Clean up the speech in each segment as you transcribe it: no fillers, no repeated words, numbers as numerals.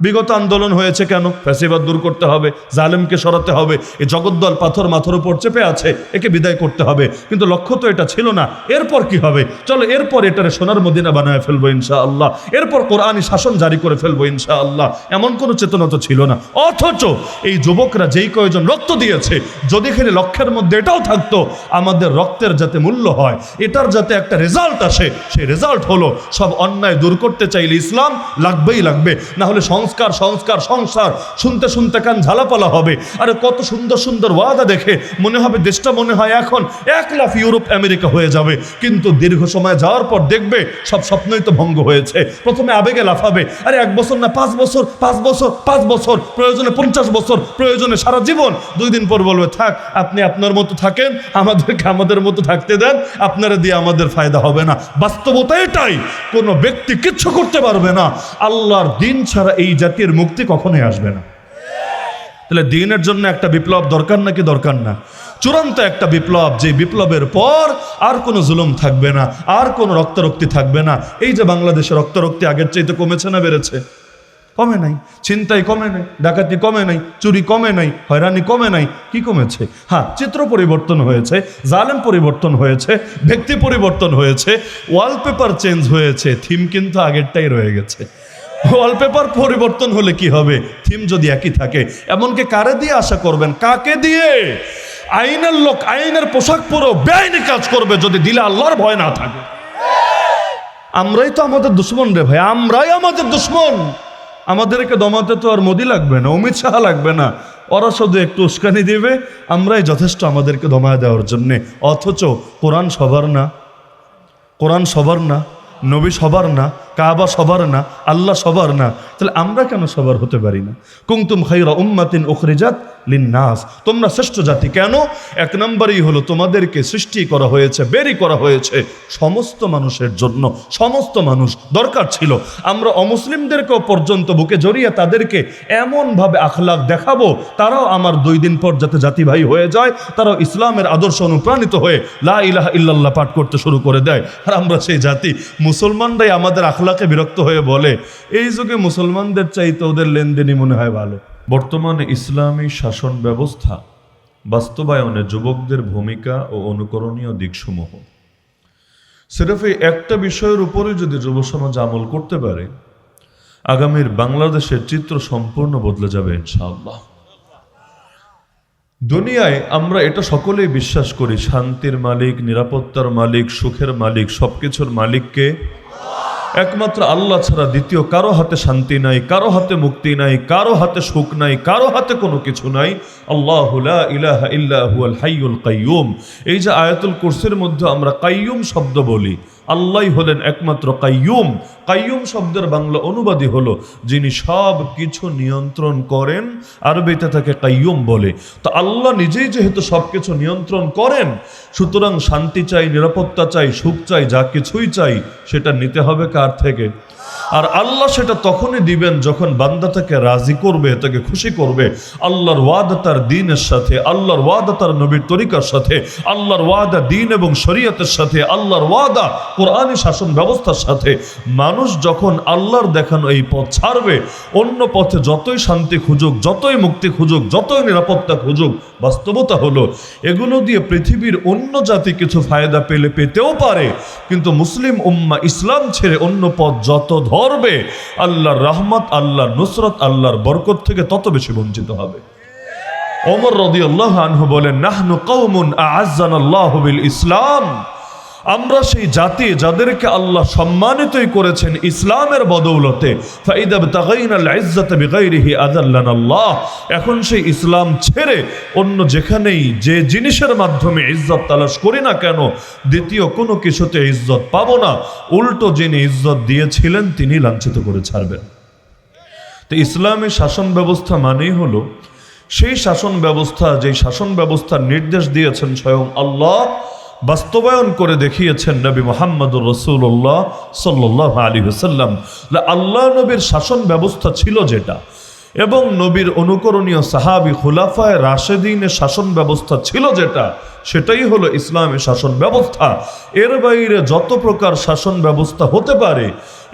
বিগত আন্দোলন হয়েছে কেন? ফ্যাসিবাদ দূর করতে হবে, জালেমকে সরাতে হবে, এই জগদ্দল পাথর মাথার উপর চেপে আছে, একে বিদায় করতে হবে। কিন্তু লক্ষ্য তো এটা ছিল না। এরপর কি হবে? চলো এরপর এটারে সোনার মদিনা বানায় ফেলবো ইনশাআল্লাহ, এরপর কোরআনি শাসন জারি করে ফেলবো ইনশাআল্লাহ। এমন কোনো চেতনা তো ছিল না। অথচ এই যুবকরা যেই কয়জন রক্ত দিয়েছে, যদি এখানে লক্ষ্যের মধ্যে এটাও থাকতো আমাদের রক্তের যাতে মূল্য হয়, এটার যাতে একটা রেজাল্ট আসে, সেই রেজাল্ট হলো সব অন্যায় দূর করতে চাইলে ইসলাম লাগবেই লাগবে, না হলে সংস্কার সংস্কার সংসার শুনতে শুনতে কান ঝালাপালা হবে। আরে কত সুন্দর সুন্দর ওয়াদা দেখে মনে হবে দেশটা মনে হয় এখন 1 লাখ ইউরোপ আমেরিকা হয়ে যাবে, কিন্তু দীর্ঘ সময় যাওয়ার পর দেখবে সব স্বপ্নই তো ভঙ্গ হয়েছে। প্রথমে আবেগে লাফাবে, আরে 1 বছর না 5 বছর, 5 বছর, 5 বছর, প্রয়োজনে 50 বছর, প্রয়োজনে সারা জীবন। 2 দিন পর বলবে থাক, আপনি আপনার মতো থাকেন, আমাদেরকে আমাদের মতো থাকতে দেন, আপনারা দিয়ে আমাদের ফায়দা হবে না। বাস্তবতা এটাই, কোনো ব্যক্তি কিচ্ছু করতে পারবে না। আল্লাহর দিন ছাড়া এই জাতির মুক্তি কখনোই আসবে না। তাহলে দিনের জন্য একটা বিপ্লব দরকার নাকি দরকার না? চূড়ান্ত একটা বিপ্লব, যে বিপ্লবের পর আর কোনো জুলুম থাকবে না, আর কোনো রক্তারক্তি থাকবে না। এই যে বাংলাদেশে রক্তারক্তি আগের চাইতে কমেছে না বেড়েছে? কমে নাই। ছিনতাই কমে নাই, ডাকাতি কমে নাই, চুরি কমে নাই, হয়রানি কমে নাই। কি কমেছে? হ্যাঁ, চিত্র পরিবর্তন হয়েছে, জালেম পরিবর্তন হয়েছে, ব্যক্তি পরিবর্তন হয়েছে, ওয়ালপেপার চেঞ্জ হয়েছে, থিম কিন্তু আগেরটাই রয়ে গেছে। ওয়ালপেপার পরিবর্তন হলে কি হবে? থিম যদি একই থাকে। এমনকি কারে দিয়ে আশা করবেন? কাকে দিয়ে? আইনের লোক আইনের পোশাক পরেও বেআইনি কাজ করবে যদি দিলে আল্লাহর ভয় না থাকে। আমরাই তো আমাদের দুশ্মন রে ভাই, আমরাই আমাদের দুশ্মন। আমাদেরকে দমাতে তো আর মোদি লাগবে না, অমিত শাহ লাগবে না, ওরা শুধু একটু উস্কানি দিবে, আমরাই যথেষ্ট আমাদেরকে দমায় দেওয়ার জন্যে। অথচ কোরআন সবার না, কোরআন সবার না, নবী সবার না, কাবা সবার না, আল্লাহ সবার না। তাহলে আমরা কেন সবার হতে পারি না? কুনতুম খায়রা উম্মাতিন উখরিজাত লিন্নাস, তোমরা শ্রেষ্ঠ জাতি। কেন? 1 নম্বরই হলো তোমাদেরকে সৃষ্টি করা হয়েছে, বেরি করা হয়েছে সমস্ত মানুষের জন্য। সমস্ত মানুষ দরকার ছিল। আমরা অমুসলিমদেরকেও পর্যন্ত বুকে জড়িয়ে তাদেরকে এমনভাবে আখলাক দেখাবো, তারাও আমার 2 দিন পর যাতে জাতি ভাই হয়ে যায়, তারাও ইসলামের আদর্শ অনুপ্রাণিত হয়ে লা ইলাহা ইল্লাল্লাহ পাঠ করতে শুরু করে দেয়। আর আমরা সেই জাতি, মুসলমানরাই আমাদের আখলাকে বিরক্ত হয়ে বলে এই যুগে মুসলমানদের চাইতে ওদের লেনদেনই মনে হয় ভালো। বর্তমানে ইসলামী শাসন ব্যবস্থা বাস্তবায়নে যুবকদের ভূমিকা ও অনুকরণীয় দিকসমূহ, সির্ফ এই একটা বিষয়ের উপরে যদি যুব সমাজ আমল করতে পারে, আগামীর বাংলাদেশের চিত্র সম্পূর্ণ বদলে যাবে ইনশাআল্লাহ। দুনিয়ায় আমরা এটা সকলেই বিশ্বাস করি, শান্তির মালিক, নিরাপত্তার মালিক, সুখের মালিক, সবকিছুর মালিককে একমাত্র আল্লাহ ছাড়া দ্বিতীয় কারো হাতে শান্তি নাই, কারো হাতে মুক্তি নাই, কারো হাতে সুখ নাই, কারো হাতে কোনো কিছু নাই। আল্লাহু লা ইলাহা ইল্লা হুয়াল হাইয়ুল কাইয়ুম। এই যে আয়াতুল কুরসির মধ্যে আমরা কাইয়ুম শব্দ বলি, আল্লাহই হলেন একমাত্র কাইয়ুম। কাইয়ুম শব্দের বাংলা অনুবাদই হলো যিনি সব কিছু নিয়ন্ত্রণ করেন, আরবিতে তাকে কাইয়ুম বলে। তো আল্লাহ নিজেই যেহেতু সব কিছু নিয়ন্ত্রণ করেন, সুতরাং শান্তি চাই, নিরাপত্তা চাই, সুখ চাই, যা কিছুই চাই সেটা নিতে হবে কার থেকে? আর আল্লাহ সেটা তখনই দিবেন যখন বান্দা তাকে রাজি করবে, তাকে খুশি করবে। আল্লাহর ওয়াদা তার দ্বীনের সাথে, আল্লাহর ওয়াদা তার নবীর তরিকার সাথে, আল্লাহর ওয়াদা দ্বীন এবং শরীয়তের সাথে, আল্লাহর ওয়াদা কোরআনী শাসন ব্যবস্থার সাথে। মানুষ যখন আল্লাহর দেখানো এই পথ ছাড়বে, অন্য পথে যতই শান্তি খুঁজুক, যতই মুক্তি খুঁজুক, যতই নিরাপত্তা খুঁজুক, বাস্তবতা হলো এগুলো দিয়ে পৃথিবীর অন্য জাতি কিছু ফায়দা পেতেও পারে, কিন্তু মুসলিম উম্মাহ ইসলাম ছেড়ে অন্য পথ যত ধরবে, আল্লাহর রহমত, আল্লাহর নুসরত, আল্লাহর বরকত থেকে তত বেশি বঞ্চিত হবে। ওমর রাদিয়াল্লাহু আনহু বলেন, নাহনু কওমুন আ'আজ্জানাল্লাহু বিল ইসলাম, আমরা সেই জাতি যাদেরকে আল্লাহ সম্মানিতই করেছেন ইসলামের বদৌলতে। ফাইদা বিতাগাইনাল ইজ্জাতা বিগাইরিহি আযাল্লানাল্লাহ, এখন সেই ইসলাম ছেড়ে অন্য যেখানেই যে জিনিসের মাধ্যমে ইজ্জত তালাশ করি না কেন, দ্বিতীয় কোনো কিছুতে ইজ্জত পাবো না, উল্টো যিনি ইজ্জত দিয়েছিলেন তিনি লাঞ্ছিত করে ছাড়বেন। তো ইসলামী শাসন ব্যবস্থা মানেই হলো সেই শাসন ব্যবস্থা, যেই শাসন ব্যবস্থার নির্দেশ দিয়েছেন স্বয়ং আল্লাহ, বাস্তবায়ন করে দেখিয়েছেন নবী মুহাম্মদুর রাসূলুল্লাহ সাল্লাল্লাহু আলাইহি ওয়াসাল্লাম। আল্লাহ নবীর শাসন ব্যবস্থা ছিল যেটা, এবং নবীর অনুকরণীয় সাহাবী খুলাফায়ে রাশেদিনের শাসন ব্যবস্থা ছিল যেটা, সেটাই হলো ইসলামী শাসন ব্যবস্থা। এর বাইরে যত প্রকার শাসন ব্যবস্থা হতে পারে,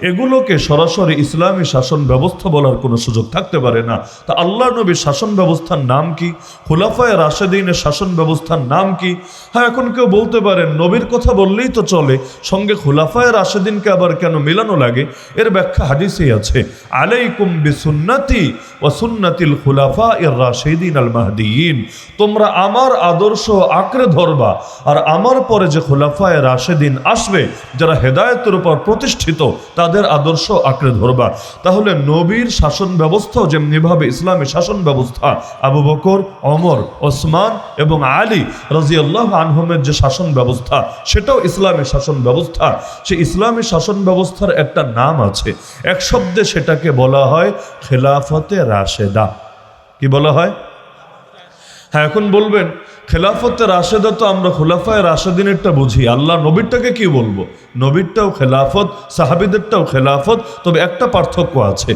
এগুলোকে সরাসরি ইসলামী শাসন ব্যবস্থা বলার কোনো সুযোগ থাকতে পারে না। তা আল্লাহ নবীর শাসন ব্যবস্থার নাম কি? খুলাফায়ে রাশেদিনের শাসন ব্যবস্থার নাম কি? হ্যাঁ, এখন কেউ বলতে পারেন নবীর কথা বললেই তো চলে, সঙ্গে খুলাফায়ে রাশেদিনকে আবার কেন মেলানো লাগে? এর ব্যাখ্যা হাদিসেই আছে, আলাইকুম বিসুন্নতি ওয়া সুন্নাতিল খুলাফায়ের রাশেদিন আল মাহদিয়িন, তোমরা আমার আদর্শ আঁকড়ে ধরবা, আর আমার পরে যে খুলাফায়ে রাশেদিন আসবে যারা হেদায়েতের উপর প্রতিষ্ঠিত তাদের আদর্শ আঁকড়ে ধরবা। তাহলে নবীর শাসন ব্যবস্থাও যেমনিভাবে ইসলামী শাসন ব্যবস্থা, আবু বকর, ওমর, ওসমান এবং আলী রাদিয়াল্লাহু আনহুমের যে শাসন ব্যবস্থা সেটাও ইসলামী শাসন ব্যবস্থা। সেই ইসলামী শাসন ব্যবস্থার একটা নাম আছে, এক শব্দে সেটাকে বলা হয় খেলাফতে রাশেদা। কি বলা হয়? হ্যাঁ, এখন বলবেন খেলাফতে রাশেদা তো আমরা খুলাফায়ে রাশেদিনেরটা বুঝি, আল্লাহ নবীরটাকে কি বলবো? নবীরটাও খেলাফত, সাহাবীদেরটাও খেলাফত, তবে একটা পার্থক্য আছে।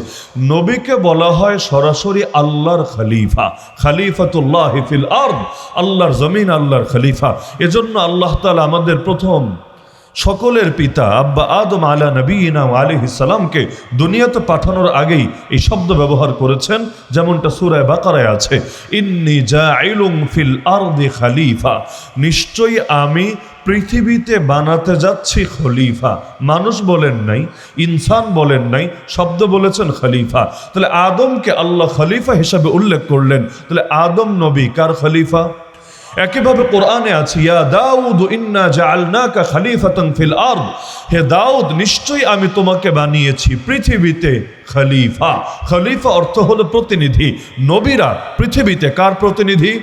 নবীকে বলা হয় সরাসরি আল্লাহর খলিফা, খলিফাতুল্লাহ ফিল আরদ, আল্লাহর জমিন আল্লাহর খলিফা। এজন্য আল্লাহ তাআলা আমাদের প্রথম সকলের পিতা আব্বা আদম আলা নবীনা আলাইহিস সালামকে দুনিয়াতে পাঠানোর আগেই এই শব্দ ব্যবহার করেছেন, যেমনটা সূরা বাকারায় আছে, ইন্নী জাইলুম ফিল আরদি খলিফা, নিশ্চয়ই আমি পৃথিবীতে বানাতে যাচ্ছি খলিফা। মানুষ বলেন নাই, ইনসান বলেন নাই, শব্দ বলেছেন খলিফা। তাহলে আদমকে আল্লাহ খলিফা হিসাবে উল্লেখ করলেন, তাহলে আদম নবী কার খলিফা? একইভাবে কোরআনে আছে, ইয়া দাউদ ইন্না জাআলনাকা খলিফাতান ফিল আরদ, হে দাউদ নিশ্চয়ই আমি তোমাকে বানিয়েছি পৃথিবীতে খলিফা। খলিফা অর্থ হলো প্রতিনিধি। নবীরা পৃথিবীতে কার প্রতিনিধি?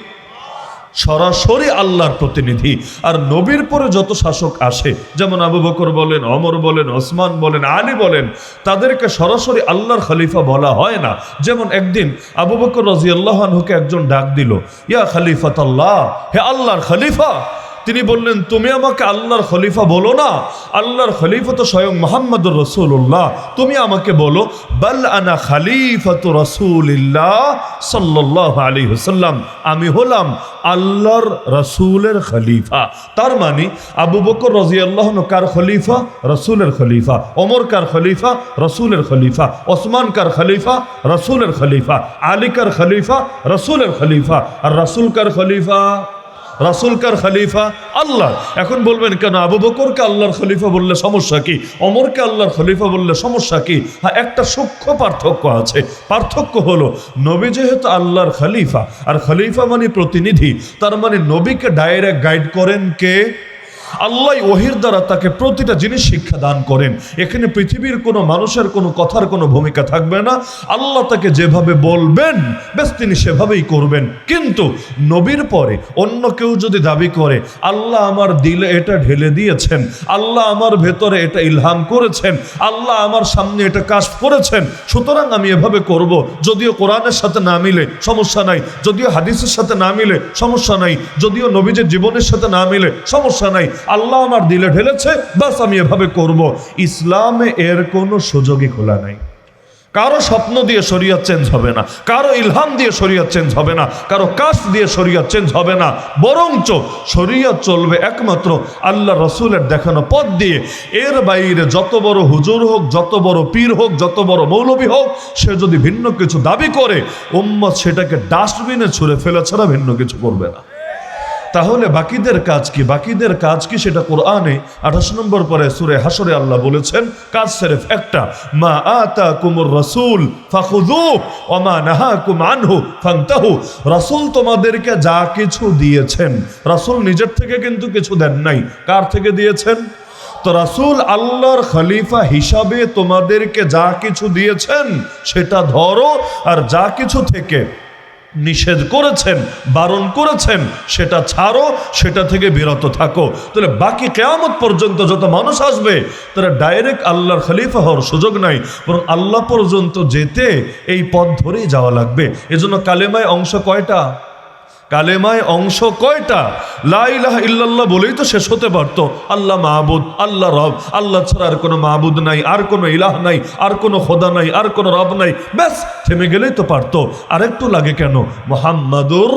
সরাসরি আল্লাহর প্রতিনিধি। আর নবীর পরে যত শাসক আসে, যেমন আবু বকর বলেন, ওমর বলেন, ওসমান বলেন, আলী বলেন, তাদেরকে সরাসরি আল্লাহর খলিফা বলা হয় না। যেমন একদিন আবু বকর রাদিয়াল্লাহু আনহুকে একজন ডাক দিল, ইয়া খলিফাতাল্লাহ, হে আল্লাহর খলিফা। তিনি বললেন, তুমি আমাকে আল্লাহর খলিফা বলো না, আল্লাহর খলিফা তো স্বয়ং মুহাম্মদুর রাসূলুল্লাহ, তুমি আমাকে বলো বাল আনা খলিফাতু রাসূলিল্লাহ সাল্লাল্লাহু আলাইহি ওয়াসাল্লাম, আমি হলাম আল্লাহর রাসূলের খলিফা। তার মানে আবু বকর রাদিয়াল্লাহু আনহু কার খলিফা? রাসূলের খলিফা। ওমর কার খলিফা? রাসূলের খলিফা। ওসমান কার খলিফা? রাসূলের খলিফা। আলী কার খলিফা? রাসূলের খলিফা। আর রাসূল কার খলিফা? রাসূল কার খলিফা? আল্লাহ। এখন বলবেন কেন আবু বকরকে আল্লাহর খলিফা বললে সমস্যা কি, ওমরকে আল্লাহর খলিফা বললে সমস্যা কি? হ্যাঁ, একটা সূক্ষ্ম পার্থক্য আছে। পার্থক্য হলো নবী যেহেতু আল্লাহর খলিফা, আর খলিফা মানে প্রতিনিধি, তার মানে নবীকে ডাইরেক্ট গাইড করেন কে? আল্লাহ ওহির দ্বারা তাকে প্রতিটা জিনিস শিক্ষা দান করেন। এখানে পৃথিবীর কোনো মানুষের কোনো কথার কোনো ভূমিকা থাকবে না। আল্লাহ তাকে যেভাবে বলবেন বেশ তিনি সেভাবেই করবেন। কিন্তু নবীর পরে অন্য কেউ যদি দাবি করে আল্লাহ আমার দিলে এটা ঢেলে দিয়েছেন, আল্লাহ আমার ভেতরে এটা ইলহাম করেছেন, আল্লাহ আমার সামনে এটা কাশ করেছেন, সুতরাং আমি এভাবে করব, যদিও কোরআনের সাথে না মিলে সমস্যা নাই, যদিও হাদিসের সাথে না মিলে সমস্যা নাই, যদিও নবীজের জীবনের সাথে না মিলে সমস্যা নাই, আল্লাহ আমার দিলে ঢেলেছে, বাস আমি এভাবে করব। ইসলামে এর কোনো সুযোগই খোলা নাই। কারো স্বপ্ন দিয়ে শরীয়ত চেঞ্জ হবে না, কারো ইলহাম দিয়ে শরীয়ত চেঞ্জ হবে না, কারো কাশ দিয়ে শরীয়ত চেঞ্জ হবে না, বরঞ্চ শরীয়ত চলবে একমাত্র আল্লাহ রসুলের দেখানো পথ দিয়ে। এর বাইরে যত বড় হুজুর হোক, যত বড় পীর হোক, যত বড় মৌলবী হোক, সে যদি ভিন্ন কিছু দাবি করে উম্মত সেটাকে ডাস্টবিনে ছুঁড়ে ফেলা ছাড়া ভিন্ন কিছু করবে না। তাহলে বাকিদের কাজ কি? বাকিদের কাজ কি সেটা কোরআনে 28 নম্বর পরে সূরা হাশরে আল্লাহ বলেছেন, কাজ সির্ফ একটা, মা আতাকুমুর রাসূল ফাখুযুহু ওয়া মা নাহাকুম আনহু ফান্তাহু। রাসূল তোমাদেরকে যা কিছু দিয়েছেন, রাসূল নিজের থেকে কিন্তু কিছু দেন নাই। কার থেকে দিয়েছেন? তো রাসূল আল্লাহর খলিফা হিসাবে তোমাদেরকে যা কিছু দিয়েছেন সেটা ধরো, আর যা কিছু থেকে নিষেধ করেছেন, বারণ করেছেন সেটা ছাড়ো, সেটা থেকে বিরত থাকো। তাহলে বাকি কিয়ামত পর্যন্ত যত মানুষ আসবে তারা ডাইরেক্ট আল্লাহর খলিফা হওয়ার সুযোগ নাই, বরং আল্লাহ পর্যন্ত যেতে এই পথ ধরেই যাওয়া লাগবে। এজন্য কালেমায় অংশ কয়টা? কালেমায় অংশ কয়টা? লা ইলাহা ইল্লাল্লাহ বলেই তো শেষ হতে পারতো, আল্লাহ মাহবুদ, আল্লাহ রব, আল্লাহ ছাড়া আর কোনো মাহবুদ নাই, আর কোনো ইলাহ নাই, আর কোনো খোদা নাই, আর কোনো রব নাই, ব্যাস থেমে গেলেই তো পারতো। আরেকটু লাগে কেন? মুহাম্মাদুর,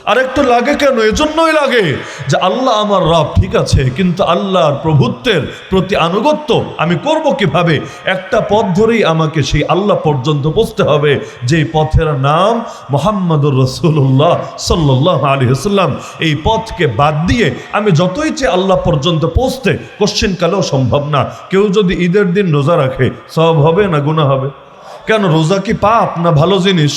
আর একটু লাগে কেন? এজন্যই লাগে যে আল্লাহ আমার রব, ঠিক আছে, কিন্তু আল্লাহর প্রভুত্বের প্রতি আনুগত্য আমি করব কিভাবে? একটা পথ ধরেই আমাকে সেই আল্লাহ পর্যন্ত পৌঁছতে হবে, যেই পথের নাম মুহাম্মদুর রাসূলুল্লাহ সাল্লাল্লাহু আলাইহি ওয়াসাল্লাম। এই পথকে বাদ দিয়ে আমি যতই চেয়ে আল্লাহ পর্যন্ত পৌঁছতে কোশ্চিনকালেও সম্ভব না। কেউ যদি ঈদের দিন রোজা রাখে, সওয়াব হবে না গুনাহ হবে? কেন? রোজা কি পাপ না ভালো জিনিস?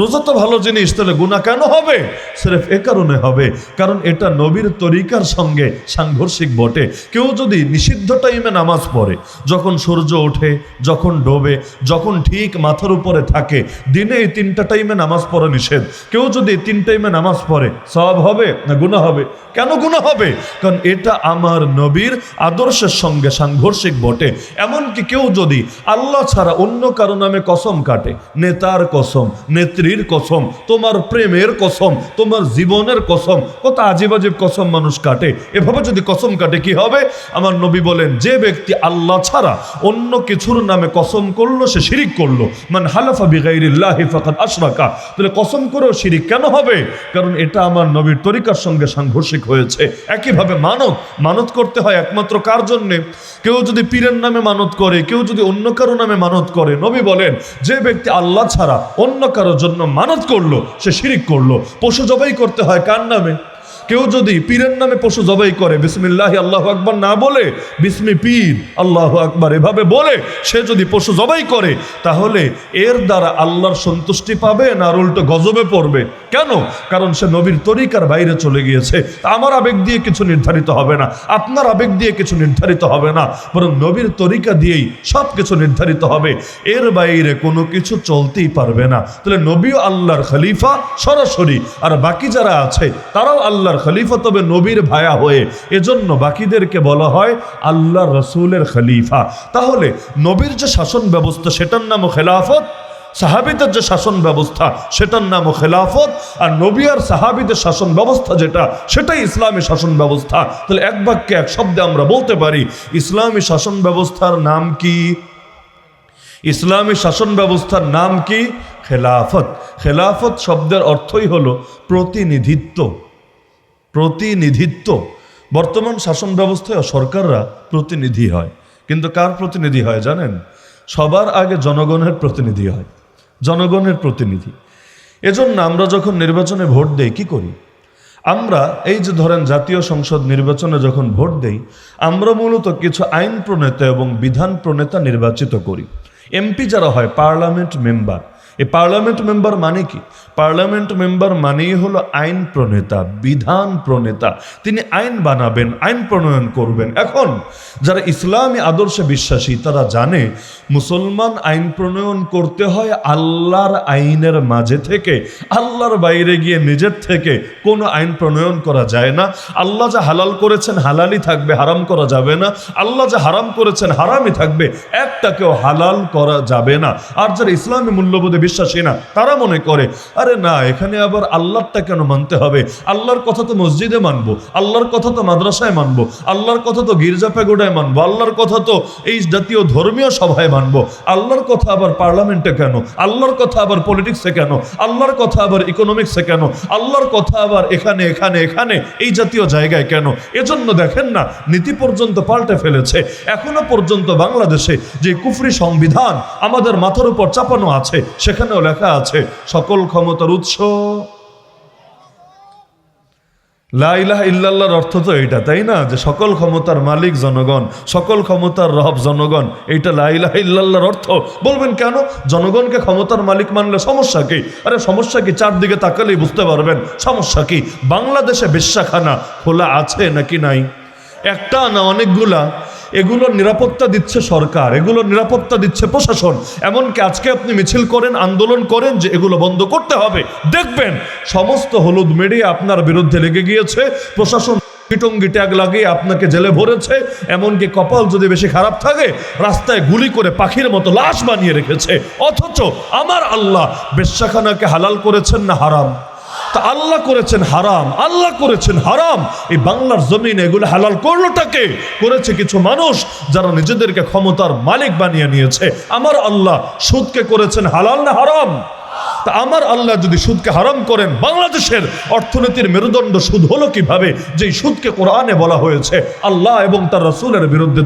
রোজা তো ভালো জিনিস, তাহলে গুনাহ কেন হবে? সির্ফ এ কারণে হবে কারণ এটা নবীর তরিকার সঙ্গে সাংঘর্ষিক বটে। কেউ যদি নিষিদ্ধ টাইমে নামাজ পড়ে, যখন সূর্য ওঠে, যখন ডোবে, যখন ঠিক মাথার উপরে থাকে, দিনে এই 3টা টাইমে নামাজ পড়া নিষেধ। কেউ যদি 3 টাইমে নামাজ পড়ে, সওয়াব হবে না গুনাহ হবে? কেন গুনাহ হবে? কারণ এটা আমার নবীর আদর্শের সঙ্গে সাংঘর্ষিক বটে। এমনকি কেউ যদি আল্লাহ ছাড়া অন্য কারো নামে কসম কাটে, নেতার কসম, নেত্রীর কসম, তোমার প্রেমের কসম, তোমার জীবনের কসম, কত আজীব আজীব কসম মানুষ কাটে। এভাবে যদি কসম কাটে কি হবে? আমার নবী বলেন, যে ব্যক্তি আল্লাহ ছাড়া অন্য কিছুর নামে কসম করলো সে শিরিক করলো। মান হালাফা বিগাইরিল্লাহি ফাকাদ আশরাকা। তাহলে কসম করেও শিরিক কেন হবে? কারণ এটা আমার নবীর তরিকার সঙ্গে সাংঘর্ষিক হয়েছে। একইভাবে মানত করতে হয় একমাত্র কার জন্যে? কেউ যদি পীরের নামে মানত করে, কেউ যদি অন্য কারো নামে মানত করে, নবী বলেন যে ব্যক্তি আল্লাহ ছাড়া অন্য কারোর জন্য মানত করলো সে শিরিক করলো। পশু জবাই করতে হয় কার নামে? কেউ যদি পীরের নামে পশু জবাই করে, বিসমিল্লাহি আল্লাহু আকবার না বলে, বিসমি পীর আল্লাহু আকবার এভাবে বলে সে যদি পশু জবাই করে, তাহলে এর দ্বারা আল্লাহর সন্তুষ্টি পাবে না আর উল্টো গজবে পড়বে? কেন? কারণ সে নবীর তরিকার বাইরে চলে গিয়েছে। আমার আবেগ দিয়ে কিছু নির্ধারিত হবে না, আপনার আবেগ দিয়ে কিছু নির্ধারিত হবে না, বরং নবীর তরিকা দিয়েই সব কিছু নির্ধারিত হবে। এর বাইরে কোনো কিছু চলতেই পারবে না। তাহলে নবীও আল্লাহর খলিফা সরাসরি, আর বাকি যারা আছে তারাও আল্লাহর খলিফা, তবে নবীর ভায়া হয়ে। এজন্য বাকিদেরকে বলা হয় আল্লাহ রসুলের খলিফা। তাহলে নবীর যে শাসন ব্যবস্থা সেটার নামও খেলাফত, সাহাবিদের যে শাসন ব্যবস্থা সেটার নামও খেলাফত, আর নবী আর সাহাবিদের শাসন ব্যবস্থা যেটা সেটাই ইসলামী শাসন ব্যবস্থা। তাহলে এক বাক্যে এক শব্দে আমরা বলতে পারি ইসলামী শাসন ব্যবস্থার নাম কি? ইসলামী শাসন ব্যবস্থার নাম কি? খেলাফত। খেলাফত শব্দের অর্থই হলো প্রতিনিধিত্ব। প্রতিনিধিত্ব। বর্তমান শাসন ব্যবস্থায় সরকাররা প্রতিনিধি হয়, কিন্তু কার প্রতিনিধি হয় জানেন? সবার আগে জনগণের প্রতিনিধি হয়, জনগণের প্রতিনিধি। এজন্য আমরা যখন নির্বাচনে ভোট দেই কি করি? আমরা এই যে ধরেন জাতীয় সংসদ নির্বাচনে যখন ভোট দেই, আমরা মূলত কিছু আইন প্রণেতা এবং বিধান প্রণেতা নির্বাচিত করি। এমপি যারা হয় পার্লামেন্ট মেম্বার, এই পার্লামেন্ট মেম্বার মানে কি? পার্লামেন্ট মেম্বার মানেই হলো আইন প্রণেতা, বিধান প্রণেতা। তিনি আইন বানাবেন, আইন প্রণয়ন করবেন। এখন যারা ইসলামী আদর্শে বিশ্বাসী তারা জানে মুসলমান আইন প্রণয়ন করতে হয় আল্লাহর আইনের মাঝে থেকে। আল্লাহর বাইরে গিয়ে নিজের থেকে কোনো আইন প্রণয়ন করা যায় না। আল্লাহ যা হালাল করেছেন হালালই থাকবে, হারাম করা যাবে না। আল্লাহ যা হারাম করেছেন হারামই থাকবে, একটাকেও হালাল করা যাবে না। আর যারা ইসলামী মূল্যবোধে বিশ্বাসী না তারা মনে করে আরে না, এখানে আবার আল্লাহরটা কেন মানতে হবে? আল্লাহর কথা তো মসজিদে মানবো, আল্লাহর কথা তো মাদ্রাসায় মানবো, আল্লাহর কথা তো গির্জা প্যাগোডায় মানবো, আল্লাহর কথা তো এই জাতীয় ধর্মীয় সভায় মানবো। আল্লাহর কথা আবার পার্লামেন্টে কেন? আল্লাহর কথা আবার পলিটিক্সে কেন? আল্লাহর কথা আবার ইকোনমিক্সে কেন? আল্লাহর কথা আবার এখানে এখানে এখানে এই জাতীয় জায়গায় কেন? এজন্য দেখেন না নীতি পর্যন্ত পাল্টে ফেলেছে। এখনো পর্যন্ত বাংলাদেশে যে কুফরি সংবিধান আমাদের মাথার উপর চাপানো আছে সেখানেও লেখা আছে সকল ক্ষমতার উৎস লা ইলাহা ইল্লাল্লাহর অর্থ তো এইটা, তাই না? যে সকল ক্ষমতার মালিক জনগণ, সকল ক্ষমতার রব জনগণ, এইটা লা ইলাহা ইল্লাল্লাহর অর্থ। বলবেন কেন? জনগণকে ক্ষমতার মালিক মানলে সমস্যা কি? আরে সমস্যা কি? চারদিকে তাকালেই বুঝতে পারবেন সমস্যা কি। বাংলাদেশে বেশ্যাখানা খোলা আছে নাকি নাই? একটা না অনেকগুলা। এগুলোর নিরাপত্তা দিচ্ছে সরকার, এগুলোর নিরাপত্তা দিচ্ছে প্রশাসন। এমনকি আজকে আপনি মিছিল করেন, আন্দোলন করেন যে এগুলো বন্ধ করতে হবে, দেখবেন সমস্ত হলুদ মিডিয়া আপনার বিরুদ্ধে লেগে গিয়েছে। প্রশাসন টঙ্গি ট্যাগ লাগিয়ে আপনাকে জেলে ভরেছে। এমনকি কপাল যদি বেশি খারাপ থাকে রাস্তায় গুলি করে পাখির মতো লাশ বানিয়ে রেখেছে। অথচ আমার আল্লাহ বেশ্যাখানাকে হালাল করেছেন না হারাম? তা আল্লাহ করেছেন হারাম, আল্লাহ করেছেন হারাম। এই বাংলার জমিনে এগুলো হালাল করলোটাকে? করেছে কিছু মানুষ যারা নিজেদেরকে ক্ষমতার মালিক বানিয়ে নিয়েছে। আমার আল্লাহ সুদকে করেছেন হালাল না হারাম? তা আমার আল্লাহ যদি সুদকে হারাম করেন, বাংলাদেশের অর্থনীতির মেরুদণ্ড সুদ হলো কিভাবে? যেই সুদকে কোরআনে বলা হয়েছে আল্লাহ এবং তার রাসূলের বিরুদ্ধে,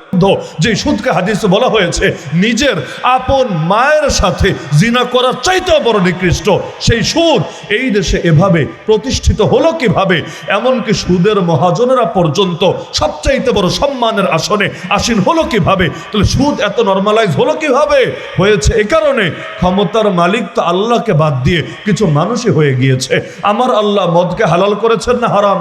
যেই সুদকে হাদিসে বলা হয়েছে নিজের আপন মায়ের সাথে জিনা করার চাইতেও বড় নিকৃষ্ট, সেই সুদ এই দেশে এভাবে প্রতিষ্ঠিত হলো কিভাবে? এমনকি সুদের মহাজনেরা পর্যন্ত সবচাইতে বড় সম্মানের আসনে আসীন হলো কিভাবে? তাহলে সুদ এত নরমালাইজ হলো কিভাবে? হয়েছে এ কারণে, ক্ষমতার মালিক তো আল্লাহকে বাদ দিয়ে কিছু মানুষই হয়ে গিয়েছে। আমার আল্লাহ মদকে হালাল করেছেন না হারাম?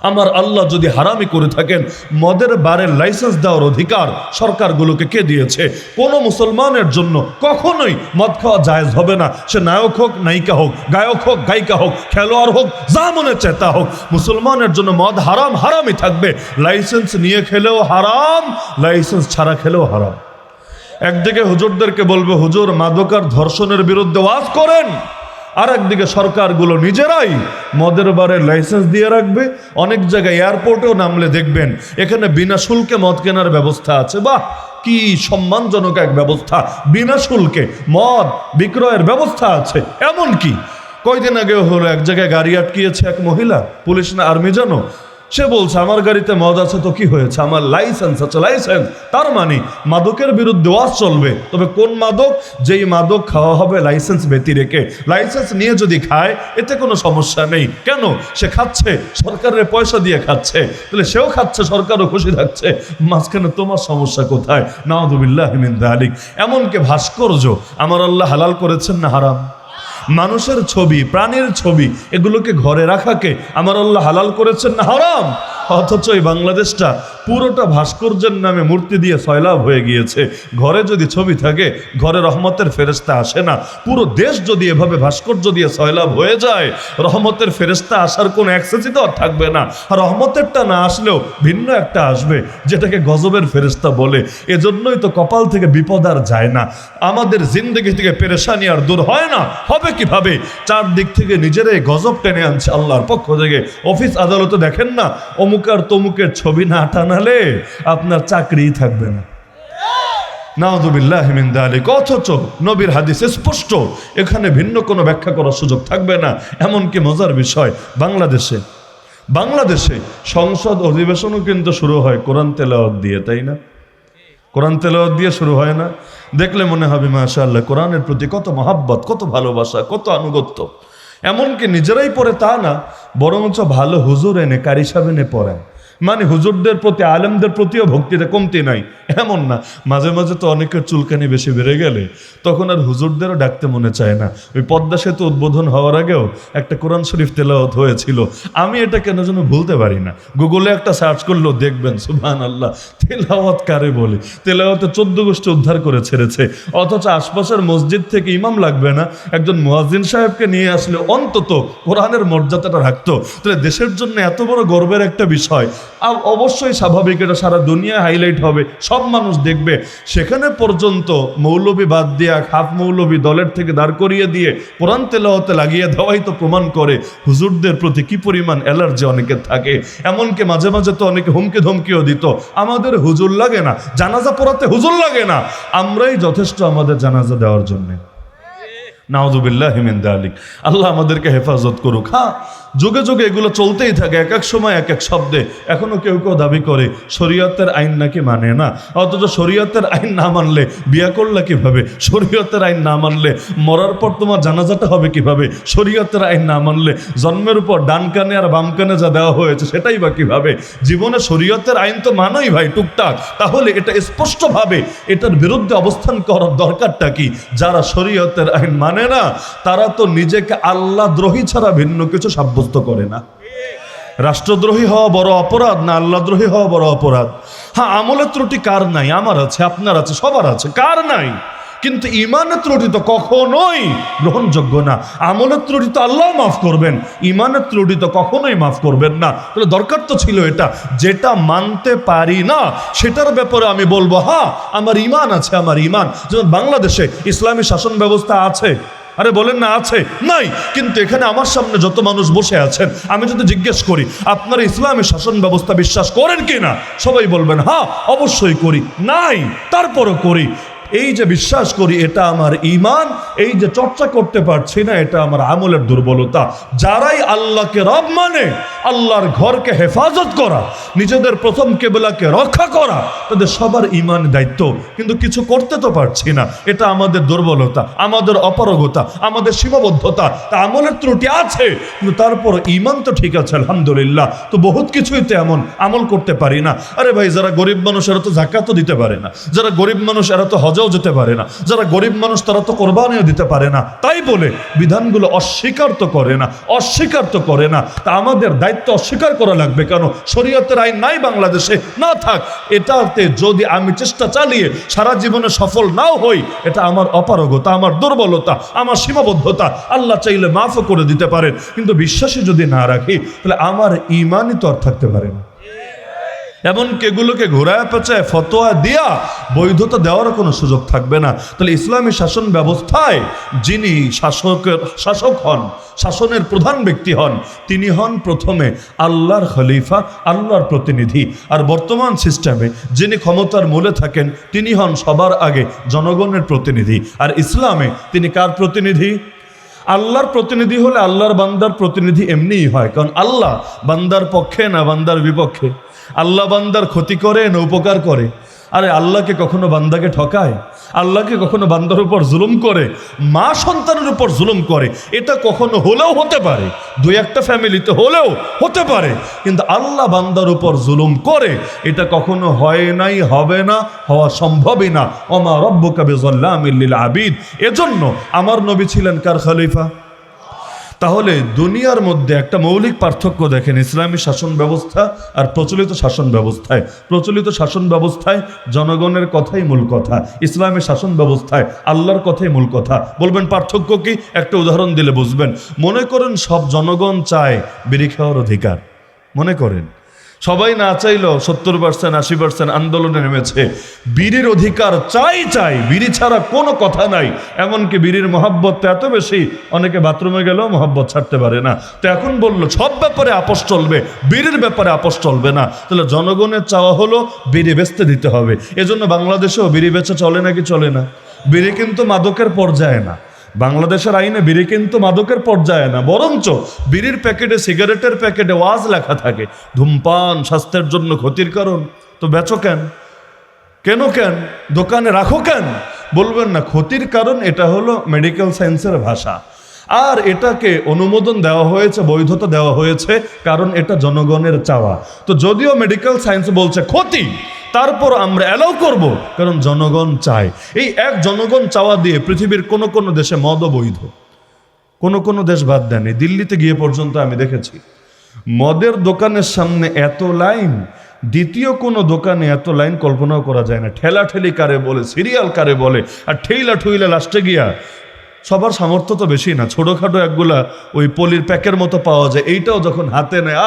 আমার আল্লাহ যদি হারামি করে থাকেন, মদের বারের লাইসেন্স দেওয়ার অধিকার সরকারগুলোকে কে দিয়েছে? কোনো মুসলমানের জন্য কখনোই মদ খাওয়া জায়েজ হবে না। সে নায়ক হোক, নায়িকা হোক, গায়ক হোক, গায়িকা হোক, খেলোয়াড় হোক, যা মনে চায় তা হোক, মুসলমানের জন্য মদ হারাম, হারামই থাকবে। লাইসেন্স নিয়ে খেলেও হারাম, লাইসেন্স ছাড়া খেলেও হারাম। একদিকে হুজুরদেরকে বলবে হুজুর মাদক আর ধর্ষণের বিরুদ্ধে ওয়াজ করেন, আর একদিকে সরকারগুলো নিজেরাই মদের বারের লাইসেন্স দিয়ে রাখবে। অনেক জায়গায় এয়ারপোর্টেও নামলে দেখবেন এখানে বিনা শুল্কে মদ কেনার ব্যবস্থা আছে। বাহ, কি সম্মানজনক এক ব্যবস্থা! বিনা শুল্কে মদ বিক্রয়ের ব্যবস্থা আছে। এমন কি কয়দিন আগে হলো এক জায়গায় গাড়ি আটকিয়েছে এক মহিলা, পুলিশ না আর্মি জানো, সে বলছে আমার গাড়িতে মদ আছে তো কি হয়েছে, আমার লাইসেন্স আছে। লাইসেন্স তার মানে মাদকের বিরুদ্ধে ওয়াজ চলবে, তবে কোন মাদক? যেই মাদক খাওয়া হবে লাইসেন্স ব্যতি রেখে। লাইসেন্স নিয়ে যদি খায় এতে কোনো সমস্যা নেই। কেন? সে খাচ্ছে, সরকারের পয়সা দিয়ে খাচ্ছে, তাহলে সেও খাচ্ছে, সরকারও খুশি থাকছে। মাঝখানে তোমার সমস্যা কোথায়? নাউযুবিল্লাহি মিন যালিক। এমনকি ভাস্কর্য আমার আল্লাহ হালাল করেছেন না হারাম? মানুষের ছবি, প্রাণীর ছবি, এগুলোকে ঘরে রাখাকে আমার আল্লাহ হালাল করেছেন না হারাম? অথচ এই বাংলাদেশটা পুরোটা ভাস্কর্যের নামে মূর্তি দিয়ে সয়লাভ হয়ে গিয়েছে। ঘরে যদি ছবি থাকে ঘরে রহমতের ফেরেশতা আসে না। পুরো দেশ যদি এভাবে ভাস্কর্য দিয়ে সয়লাভ হয়ে যায়, রহমতের ফেরেশতা আসার কোনো অ্যাক্সেসই তো আর থাকবে না। আর রহমতেরটা না আসলেও ভিন্ন একটা আসবে, যেটাকে গজবের ফেরেশতা বলে। এজন্যই তো কপাল থেকে বিপদ আর যায় না, আমাদের জিন্দগি থেকে পেরেশানি আর দূর হয় না। হবে কিভাবে? চারদিক থেকে নিজেরাই গজব টেনে আনছে আল্লাহর পক্ষ থেকে। অফিস আদালতে দেখেন না, অমুক আর তমুকের ছবি না টানালে আপনার চাকরিই থাকবে না। নাউযুবিল্লাহি মিন যালিক। অথচ নবীর হাদিসে স্পষ্ট, এখানে ভিন্ন কোনো ব্যাখ্যা করার সুযোগ থাকবে না। এমনকি মজার বিষয়, বাংলাদেশে সংসদ অধিবেশনও কিন্তু শুরু হয় কোরআন তেলাওয়াত দিয়ে, তাই না? কোরআন তেলাওয়াত দিয়ে শুরু হয় না? দেখলে মনে হবে মাশাআল্লাহ, কোরআনের প্রতি কত মহাব্বত, কত ভালোবাসা, কত আনুগত্য। এমনকি নিজেরাই পড়ে তা না, বরঞ্চ ভালো হুজুর এনে কারি সাহেব এনে পড়ায়। মানে হুজুরদের প্রতি, আলেমদের প্রতিও ভক্তিতে কমতি নাই এমন না। মাঝে মাঝে তো অনেকের চুলকানি বেশি বেড়ে গেলে তখন আর হুজুরদেরও ডাকতে মনে চায় না। ওই পদ্মা সেতু উদ্বোধন হওয়ার আগেও একটা কোরআন শরীফ তেলাওয়াত হয়েছিল, আমি এটা কেন যেন ভুলতে পারি না। গুগলে একটা সার্চ করলেও দেখবেন সুবহানাল্লাহ, তেলাওয়াত কারে বলে। তেলাওয়াতে 14 গোষ্ঠী উদ্ধার করে ছেড়েছে, অথচ আশপাশের মসজিদ থেকে ইমাম লাগবে না, একজন মুয়াজ্জিন সাহেবকে নিয়ে আসলে অন্তত কোরআনের মর্যাদাটা রাখতো। তাহলে দেশের জন্য এত বড় গর্বের একটা বিষয়, আর অবশ্যই স্বাভাবিক এটা সারা দুনিয়ায় হাইলাইট হবে, সব মানুষ দেখবে। সেখানে পর্যন্ত মৌলবী বাদ দিয়া হাফ মৌলবী দলের থেকে দাঁড় করিয়ে দিয়ে কোরআন তেলাওয়াতে লাগিয়ে দেওয়াই তো প্রমাণ করে হুজুরদের প্রতি কি পরিমাণ অ্যালার্জি অনেকের থাকে। এমনকি মাঝে মাঝে তো অনেকে হুমকি ধমকিও দিত, আমাদের হুজুর লাগে না, জানাজা পড়াতে হুজুর লাগে না, আমরাই যথেষ্ট আমাদের জানাজা দেওয়ার জন্যে। নাউযুবিল্লাহি মিন যালিক। আল্লাহ আমাদেরকে হেফাজত করুক। হ্যাঁ, যুগে যুগে এগুলো চলতেই থাকে, এক এক সময় এক এক শব্দে। এখনো কেউ কেউ দাবি করে শরীয়তের আইন নাকি মানে না, অথচ শরীয়তের আইন না মানলে বিয়া করলে কিভাবে? শরীয়তের আইন না মানলে মরার পর তোমার জানাজাটা হবে কিভাবে? শরীয়তের আইন না মানলে জন্মের উপর ডান কানে আর বাম কানে যা দেওয়া হয়েছে সেটাই বা কিভাবে? জীবনে শরীয়তের আইন তো মানোই ভাই টুকটাক, তাহলে এটা স্পষ্টভাবে এটার বিরুদ্ধে অবস্থান করার দরকারটা কি? যারা শরীয়তের আইন মানে না তারা তো নিজেকে আল্লাহ দ্রোহী ছাড়া ভিন্ন কিছু সাব্যস্ত করে না। রাষ্ট্রদ্রোহী হওয়া বড় অপরাধ না আল্লাহদ্রোহী হওয়া বড় অপরাধ? হ্যাঁ, আমলের ত্রুটি কার নাই? আমার আছে, আপনার আছে, সবার আছে, কার নাই? কিন্তু ইমানের ত্রুটি তো কখনোই গ্রহণযোগ্য না। আমলের ত্রুটি তো আল্লাহ মাফ করবেন, ইমানের ত্রুটি তো কখনোই মাফ করবেন না। তাহলে দরকার তো ছিল এটা, যেটা মানতে পারি না সেটার ব্যাপারে আমি বলবো হ্যাঁ আমার ইমান আছে, আমার ইমান। যেমন বাংলাদেশে ইসলামী শাসন ব্যবস্থা আছে, আরে বলেন না আছে? নাই। কিন্তু এখানে আমার সামনে যত মানুষ বসে আছেন, আমি যদি জিজ্ঞেস করি আপনারা ইসলামী শাসন ব্যবস্থা বিশ্বাস করেন কি না, সবাই বলবেন হ্যাঁ অবশ্যই করি। নাই, তারপরও করি। এই যে বিশ্বাস করি এটা আমার ঈমান, এই যে চর্চা করতে পারছি না এটা আমার আমলের দুর্বলতা। যারাই আল্লাহকে রব মানে, আল্লাহর ঘরকে হেফাজত করা, নিজেদের প্রথম কেবলাকে রক্ষা করা, তাদের সবার ঈমান দায়িত্ব, কিন্তু কিছু করতে তো পারছি না, এটা আমাদের দুর্বলতা, আমাদের অপারগতা, আমাদের সীমাবদ্ধতা। তা আমলের ত্রুটি আছে, কিন্তু তারপর ঈমান তো ঠিক আছে আলহামদুলিল্লাহ। তো বহুত কিছুই তো এমন আমল করতে পারি না। আরে ভাই, যারা গরিব মানুষ এরা তো যাকাতও দিতে পারে না, যারা গরিব মানুষ এরা তো হজও যেতে পারে না, যারা গরিব মানুষ তারা তো কোরবানিও দিতে পারে না। তাই বলে বিধানগুলো অস্বীকার তো করে না, অস্বীকার তো করে না। তা আমাদের দায়িত্ব অস্বীকার করা লাগবে কেন? শরীয়তের আইন নাই বাংলাদেশে, না থাক। এটাতে যদি আমি চেষ্টা চালিয়ে সারা জীবনে সফল নাও হই, এটা আমার অপারগতা, আমার দুর্বলতা, আমার সীমাবদ্ধতা। আল্লাহ চাইলে মাফও করে দিতে পারেন, কিন্তু বিশ্বাসী যদি না রাখি তাহলে আমার ঈমানই তো আর থাকতে পারে না। এমনকি এগুলোকে ঘোরায় পেঁচায় ফতোয়া দিয়া বৈধতা দেওয়ার কোনো সুযোগ থাকবে না। তাহলে ইসলামী শাসন ব্যবস্থায় যিনি শাসক হন, শাসনের প্রধান ব্যক্তি হন, তিনি হন প্রথমে আল্লাহর খলিফা, আল্লাহর প্রতিনিধি। আর বর্তমান সিস্টেমে যিনি ক্ষমতার মূলে থাকেন তিনি হন সবার আগে জনগণের প্রতিনিধি। আর ইসলামে তিনি কার প্রতিনিধি? আল্লাহর প্রতিনিধি হলে আল্লাহর বান্দার প্রতিনিধি এমনিই হয়, কারণ আল্লাহ বান্দার পক্ষে না বান্দার বিপক্ষে। আল্লাহ বান্দার ক্ষতি করে না উপকার করে? আরে আল্লাহকে কখনো বান্দাকে ঠকায়? আল্লাহকে কখনো বান্দার উপর জুলুম করে? মা সন্তানের উপর জুলুম করে, এটা কখনো হলেও হতে পারে, দুই একটা ফ্যামিলিতে হলেও হতে পারে, কিন্তু আল্লাহ বান্দার উপর জুলুম করে এটা কখনো হয় নাই, হবে না, হওয়া সম্ভবই না। ওমা রব্বুকা বিযাল্লামিল লিল আবিদ। এজন্য আমার নবী ছিলেন কার খলিফা? তাহলে দুনিয়ার মধ্যে একটা মৌলিক পার্থক্য দেখেন ইসলামী শাসন ব্যবস্থা আর প্রচলিত শাসন ব্যবস্থায়। প্রচলিত শাসন ব্যবস্থায় জনগণের কথাই মূল কথা, ইসলামী শাসন ব্যবস্থায় আল্লাহর কথাই মূল কথা। বলবেন পার্থক্য কি? একটা উদাহরণ দিলে বুঝবেন। মনে করেন সব জনগণ চায় বিড়ি খাওয়ার অধিকার। মনে করেন সবাই না চাইলেও 70%, 80% আন্দোলনে নেমেছে, বিড়ির অধিকার চাই, বিড়ি ছাড়া কোনো কথা নাই। এমনকি বিড়ির মহাব্বত এত বেশি, অনেকে বাথরুমে গেলেও মহাব্বত ছাড়তে পারে না। তো এখন বললো সব ব্যাপারে আপোষ চলবে, বিড়ির ব্যাপারে আপোষ চলবে না। তাহলে জনগণের চাওয়া হলো বিড়ি বেচতে দিতে হবে। এজন্য বাংলাদেশেও বিড়ি বেচা চলে নাকি চলে না? বিড়ি কিন্তু মাদকের পর্যায়ে না, বাংলাদেশের আইনে বিড়ি কিন্তু মাদকের পর্যায়ে না, বরঞ্চ বিড়ির প্যাকেটে, সিগারেটের প্যাকেটে ওয়াজ লেখা থাকে, ধূমপান স্বাস্থ্যের জন্য ক্ষতির কারণ। তো বেচো কেন? কেন দোকানে রাখো কেন? বলবেন না ক্ষতির কারণ, এটা হলো মেডিকেল সায়েন্সের ভাষা। আর এটাকে অনুমোদন দেওয়া হয়েছে, বৈধতা দেওয়া হয়েছে, কারণ এটা জনগণের চাওয়া। তো যদিও মেডিকেল সায়েন্স বলছে ক্ষতি, তারপর আমরা অ্যালাউ করব, কারণ জনগণ চায়। এই এক জনগণ চাওয়া দিয়ে পৃথিবীর কোনো দেশে মদও বৈধ, কোনো দেশ বাদ দেয়নি। দিল্লিতে গিয়ে পর্যন্ত আমি দেখেছি মদের দোকানের সামনে এত লাইন, দ্বিতীয় কোনো দোকানে এত লাইন কল্পনাও করা যায় না। ঠেলাঠেলি কারে বলে, সিরিয়াল কারে বলে, আর ঠেইলা ঠুইলা লাস্টে গিয়া সবার সামর্থ্য তো বেশি না, ছোটোখাটো একগুলা ওই পলির প্যাকের মতো পাওয়া যায়, এইটাও যখন হাতে নেয়,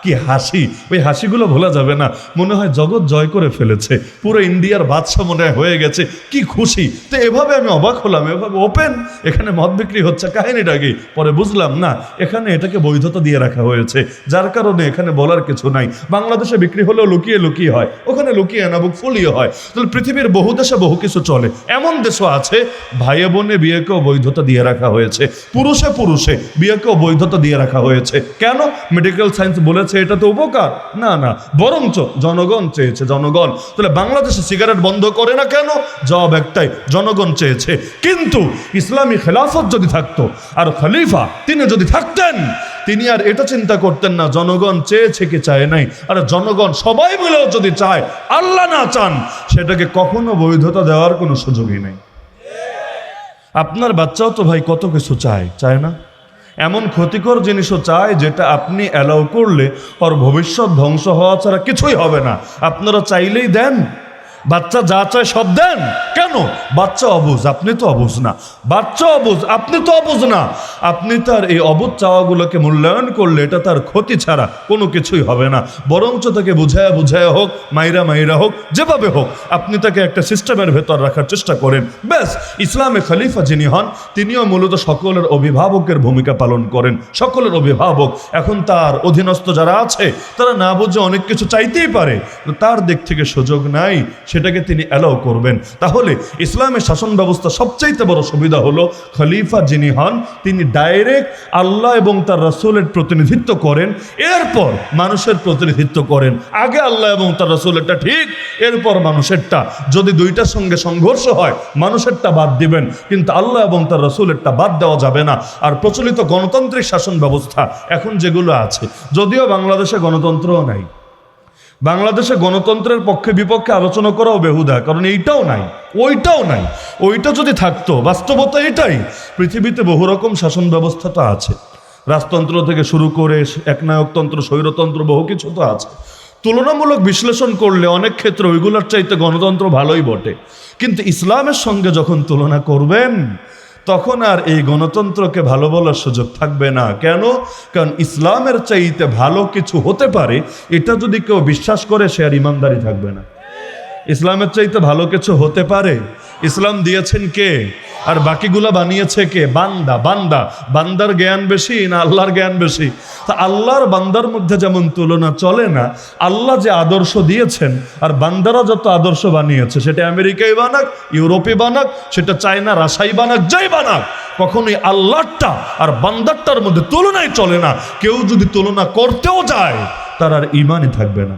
কি হাসি! ওই হাসিগুলো ভোলা যাবে না, মনে হয় জগৎ জয় করে ফেলেছে, পুরো ইন্ডিয়ার বাদশা মনে হয়ে গেছে, কি খুশি! তো এভাবে আমি অবাক হলাম, এভাবে ওপেন এখানে মদ বিক্রি হচ্ছে, কাহিনীটা কি? পরে বুঝলাম না, এখানে এটাকে বৈধতা দিয়ে রাখা হয়েছে, যার কারণে এখানে বলার কিছু নাই। বাংলাদেশে বিক্রি হলেও লুকিয়ে হয়, ওখানে লুকিয়ে না, বুক ফুলিয়ে হয়। তাহলে পৃথিবীর বহু দেশে বহু কিছু চলে। এমন দেশও আছে ভাইয়ে বোনে বিয়েকেও বৈধতা দিয়ে রাখা হয়েছে, পুরুষে বিয়েকেও বৈধতা দিয়ে রাখা হয়েছে। কেন? মেডিকেল সায়েন্স বলেছে এটা তো উপকার না, বরঞ্চ জনগণ চেয়েছে, জনগণ। তাহলে বাংলাদেশে সিগারেট বন্ধ করে না কেন? জবাব একটাই, জনগণ চেয়েছে। কিন্তু ইসলামী খেলাফত যদি থাকতো আর খলিফা তিনি যদি থাকতেন, তিনি আর এটা চিন্তা করতেন না জনগণ চেয়েছে কি চায় নাই। আর জনগণ সবাই মিলেও যদি চায়, আল্লাহ না চান, সেটাকে কখনো বৈধতা দেওয়ার কোনো সুযোগই নেই। আপনার বাচ্চাও তো ভাই কত কিছু চায় না? এমন ক্ষতিকর জিনিসও চায় যেটা আপনি অ্যালাউ করলে ওর ভবিষ্যৎ ধ্বংস হওয়া ছাড়া কিছুই হবে না। আপনারা চাইলেই দেন, বাচ্চা যা চায় সব দেন। কেন? বাচ্চা অবুঝ, আপনি তো অবুঝ না। বাচ্চা অবুঝ, আপনি তো অবুঝ না। আপনি তার এই অবুঝ চাওয়াগুলোকে মূল্যায়ন করলে এটা তার ক্ষতি ছাড়া কোনো কিছুই হবে না। বরঞ্চ তাকে বুঝায়া হোক, মাইরা হোক, যেভাবে হোক, আপনি তাকে একটা সিস্টেমের ভেতর রাখার চেষ্টা করেন। ব্যাস, ইসলামে খলিফা যিনি হন তিনিও মূলত সকলের অভিভাবকের ভূমিকা পালন করেন, সকলের অভিভাবক। এখন তার অধীনস্থ যারা আছে তারা না বুঝে অনেক কিছু চাইতেই পারে, তার দিক থেকে সুযোগ নাই, সে সেটাকে তিনি অ্যালাউ করবেন। তাহলে ইসলামের শাসন ব্যবস্থা সবচাইতে বড় সুবিধা হলো খলিফা যিনি হন তিনি ডাইরেক্ট আল্লাহ এবং তার রাসূলের প্রতিনিধিত্ব করেন, এরপর মানুষের প্রতিনিধিত্ব করেন। আগে আল্লাহ এবং তার রাসূলেরটা ঠিক, এরপর মানুষেরটা। যদি দুইটার সঙ্গে সংঘর্ষ হয় মানুষেরটা বাদ দিবেন, কিন্তু আল্লাহ এবং তার রাসূলেরটা বাদ দেওয়া যাবে না। আর প্রচলিত গণতান্ত্রিক শাসন ব্যবস্থা এখন যেগুলো আছে, যদিও বাংলাদেশে গণতন্ত্রও নাই, বাংলাদেশে গণতন্ত্রের পক্ষে বিপক্ষে আলোচনা করাও বেহুদা, কারণ এইটাও নাই ওইটাও নাই। ওইটা যদি থাকতো, বাস্তবতা এটাই, পৃথিবীতে বহু রকম শাসন ব্যবস্থা তো আছে, রাজতন্ত্র থেকে শুরু করে একনায়কতন্ত্র, স্বৈরতন্ত্র, বহু কিছু তো আছে। তুলনামূলক বিশ্লেষণ করলে অনেক ক্ষেত্রে ওইগুলোর চাইতে গণতন্ত্র ভালোই বটে, কিন্তু ইসলামের সঙ্গে যখন তুলনা করবেন তখন আর এই গণতন্ত্রকে ভালো বলার সুযোগ থাকবে না। কেন? কারণ ইসলামের চাইতে ভালো কিছু হতে পারে এটা যদি কেউ বিশ্বাস করে সে আর ইমানদারি থাকবে না। ইসলামের চাইতে ভালো কিছু হতে পারে, ইসলাম দিয়েছেন কে আর বাকিগুলা বানিয়েছে কে? বান্দা। বান্দার জ্ঞান বেশি না আল্লাহর জ্ঞান বেশি? তা আল্লাহর বান্দার মধ্যে যেমন তুলনা চলে না, আল্লাহ যে আদর্শ দিয়েছেন আর বান্দারা যত আদর্শ বানিয়েছে, সেটা আমেরিকায় বানাক, ইউরোপে বানাক, সেটা চায়না, রাশাই বানাক, যাই বানাক, কখনোই আল্লাহরটা আর বান্দারটার মধ্যে তুলনাই চলে না। কেউ যদি তুলনা করতেও যায় তার আর ইমানই থাকবে না।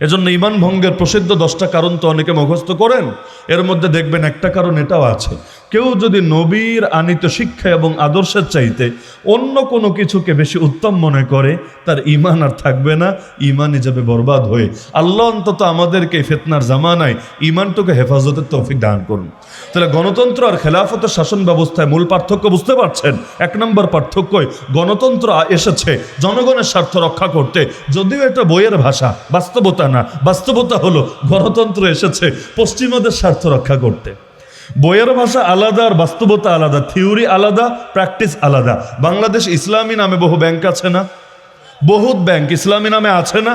এজন্য ইমান ভঙ্গের প্রসিদ্ধ 10টা কারণ তো অনেকে মুখস্থ করেন, এর মধ্যে দেখবেন একটা কারণ এটাও আছে, কেউ যদি নবীর আনিত শিক্ষা এবং আদর্শের চাইতে অন্য কোনো কিছুকে বেশি উত্তম মনে করে তার ইমান আর থাকবে না, ইমানই যাবে বরবাদ হয়ে। আল্লাহ অন্তত আমাদেরকে ফিতনার জামানায় ইমানটুকু হেফাজতের তৌফিক দান করুন। তাহলে গণতন্ত্র আর খেলাফতের শাসন ব্যবস্থায় মূল পার্থক্য বুঝতে পারছেন? 1 নম্বর পার্থক্যই গণতন্ত্র এসেছে জনগণের স্বার্থ রক্ষা করতে, যদিও এটা বইয়ের ভাষা, বাস্তবতা না। বাস্তবতা হলো গণতন্ত্র এসেছে পশ্চিমাদের স্বার্থ রক্ষা করতে। বইয়ের ভাষা আলাদা আর বাস্তবতা আলাদা, থিওরি আলাদা, প্র্যাকটিস আলাদা। বাংলাদেশ ইসলামী নামে বহু ব্যাংক আছে না, বহুত ব্যাংক ইসলামী নামে আছে না?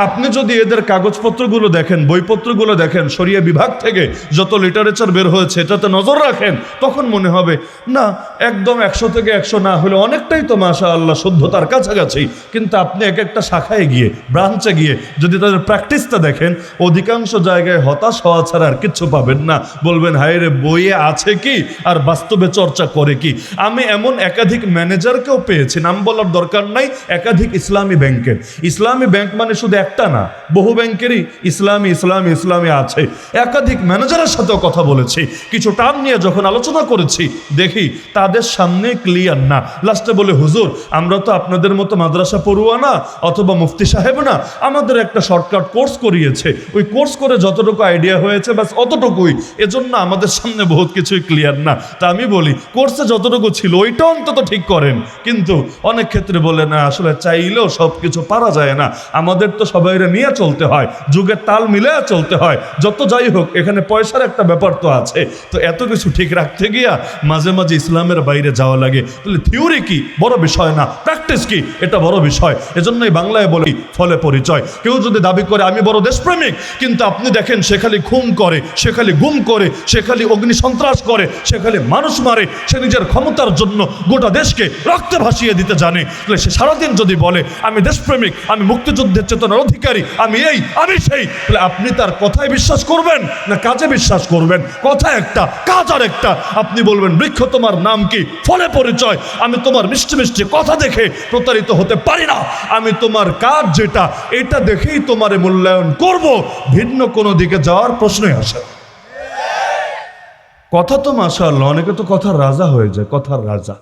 আপনি যদি এদের কাগজপত্রগুলো দেখেন, বইপত্রগুলো দেখেন, শরিয়া বিভাগ থেকে যত লিটারেচার বের হয়েছে এটাতে নজর রাখেন, তখন মনে হবে না একদম 100 থেকে 100 না হলে অনেকটাই তো মাশাআল্লাহ শুদ্ধতার কাছাকাছি। কিন্তু আপনি এক একটা শাখায় গিয়ে, ব্রাঞ্চে গিয়ে যদি তাদের প্র্যাকটিসটা দেখেন, অধিকাংশ জায়গায় হতাশ হওয়া ছাড়া আর কিচ্ছু পাবেন না। বলবেন হায় রে, বইয়ে আছে কি আর বাস্তবে চর্চা করে কি? আমি এমন একাধিক ম্যানেজারকেও পেয়েছি, নাম বলার দরকার নাই, একাধিক ইসলামী ব্যাংকের। ইসলামী ব্যাংক মানে শুধু একটা না, বহু ব্যাংকেরই ইসলামী ইসলামী ইসলামী আছে। একাধিক ম্যানেজারের সাথেও কথা বলেছি, কিছু টার্ম নিয়ে যখন আলোচনা করেছি দেখি তাদের সামনে ক্লিয়ার না। লাস্টে বলে হুজুর আমরা তো আপনাদের মতো মাদ্রাসা পড়ুয়া না অথবা মুফতি সাহেব না, আমাদের একটা শর্টকাট কোর্স করিয়েছে, ওই কোর্স করে যতটুকু আইডিয়া হয়েছে ব্যাস অতটুকুই, এজন্য আমাদের সামনে বহুত কিছুই ক্লিয়ার না। তা আমি বলি কোর্সে যতটুকু ছিল ওইটা অন্তত ঠিক করেন। কিন্তু অনেক ক্ষেত্রে বলে না আসলে চাইলেও সব কিছু পারা যায় না, আমাদের তো সবাইরে নিয়ে চলতে হয়, যুগের তাল মিলে চলতে হয়। যত যাই হোক এখানে পয়সার একটা ব্যাপার তো আছে, তো এত কিছু ঠিক রাখতে গিয়া মাঝে মাঝে ইসলামের বাইরে যাওয়া লাগে। তাহলে থিওরি কি বড় বিষয় না, প্র্যাকটিস কি এটা বড় বিষয়। এজন্যই বাংলায় বলি ফলে পরিচয়। কেউ যদি দাবি করে আমি বড় দেশপ্রেমিক, কিন্তু আপনি দেখেন সে খালি খুন করে, সে খালি গুম করে, সে খালি অগ্নি সন্ত্রাস করে, সে খালি মানুষ মারে, সে নিজের ক্ষমতার জন্য গোটা দেশকে রক্তে ভাসিয়ে দিতে জানে, তাহলে সে সারাদিন যদি বলে আমি দেশপ্রেমিক, আমি মুক্তিযুদ্ধের চেতনার অধিকারী, আমি এই আমি সেই, তাহলে আপনি তার কথায় বিশ্বাস করবেন না কাজে বিশ্বাস করবেন? কথা একটা, কাজ আর একটা। আপনি বলবেন বৃক্ষ তোমার নাম কি? ফলে পরিচয়। আমি তোমার মিষ্টি মিষ্টি কথা দেখে প্রতারিত হতে পারি না, আমি তোমার কাজ যেটা এটা দেখেই তোমারে মূল্যায়ন করব, ভিন্ন কোনো দিকে যাওয়ার প্রশ্নই আসে। কথা তো মাশাআল্লাহ, অনেকে তো কথার রাজা হয়ে যায়, কথার রাজা,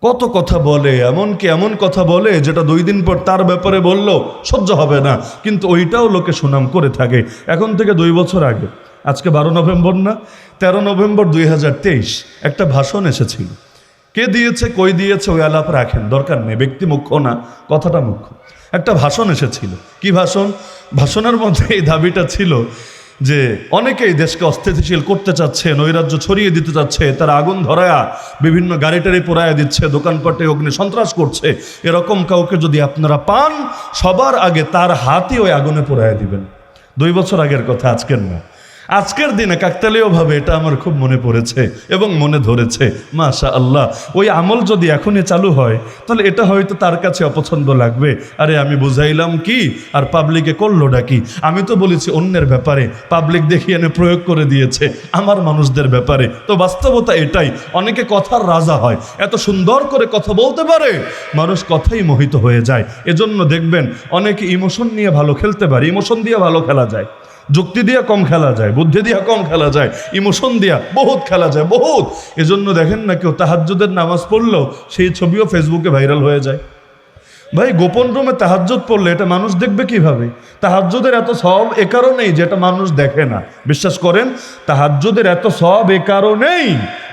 কত কথা বলে, এমনকি এমন কথা বলে যেটা 2 দিন পর তার ব্যাপারে বললেও সহ্য হবে না, কিন্তু ওইটাও লোকে সুনাম করে থাকে। এখন থেকে 2 বছর আগে, আজকে 12 নভেম্বর না, 13 নভেম্বর 2023 একটা ভাষণ এসেছিল। কে দিয়েছে, কই দিয়েছে ওই আলাপ রাখেন, দরকার নেই, ব্যক্তি মুখ্য না, কথাটা মুখ্য। একটা ভাষণ এসেছিল। কি ভাষণ? ভাষণের মধ্যে এই দাবিটা ছিল যে অনেকেই দেশকে অস্থিতিশীল করতে চাচ্ছে, নৈরাজ্য ছড়িয়ে দিতে চাচ্ছে, তারা আগুন ধরায়া বিভিন্ন গাড়িটারি পোড়ায়া দিচ্ছে, দোকানপাটে অগ্নি সন্ত্রাস করছে। এরকম কাউকে যদি আপনারা পান, সবার আগে তার হাতই ওই আগুনে পোড়ায়া দিবেন। 2 বছর আগের কথা, আজকের না। আজকের দিনে কাকতালীয়ভাবে এটা আমার খুব মনে পড়েছে এবং মনে ধরেছে। মাশা আল্লাহ, ওই আমল যদি এখনই চালু হয় তাহলে এটা হয়তো তার কাছে অপছন্দ লাগবে। আরে আমি বুঝাইলাম কি আর পাবলিকে করলোটা কি? আমি তো বলেছি অন্যের ব্যাপারে, পাবলিক দেখিয়ে এনে প্রয়োগ করে দিয়েছে আমার মানুষদের ব্যাপারে। তো বাস্তবতা এটাই, অনেকে কথার রাজা হয়, এত সুন্দর করে কথা বলতে পারে, মানুষ কথাই মোহিত হয়ে যায়। এজন্য দেখবেন অনেকে ইমোশন নিয়ে ভালো খেলতে পারে, ইমোশন দিয়ে ভালো খেলা যায়, যুক্তি দিয়ে কম খেলা যায়, বুদ্ধি দিয়ে কম খেলা যায়, ইমোশন দিয়া বহুত খেলা যায়, বহুত। এজন্য দেখেন না কেউ তাহাজ্জুদের নামাজ পড়লেও সেই ছবিও ফেসবুকে ভাইরাল হয়ে যায়। ভাই গোপন রুমে তাহাজ্জুদ পড়লে এটা মানুষ দেখবে কিভাবে? তাহাজ্জুদের এত সওয়াব এ কারণেই যেটা মানুষ দেখে না। বিশ্বাস করেন, তাহাজ্জুদের এত সওয়াব এ কারণেই,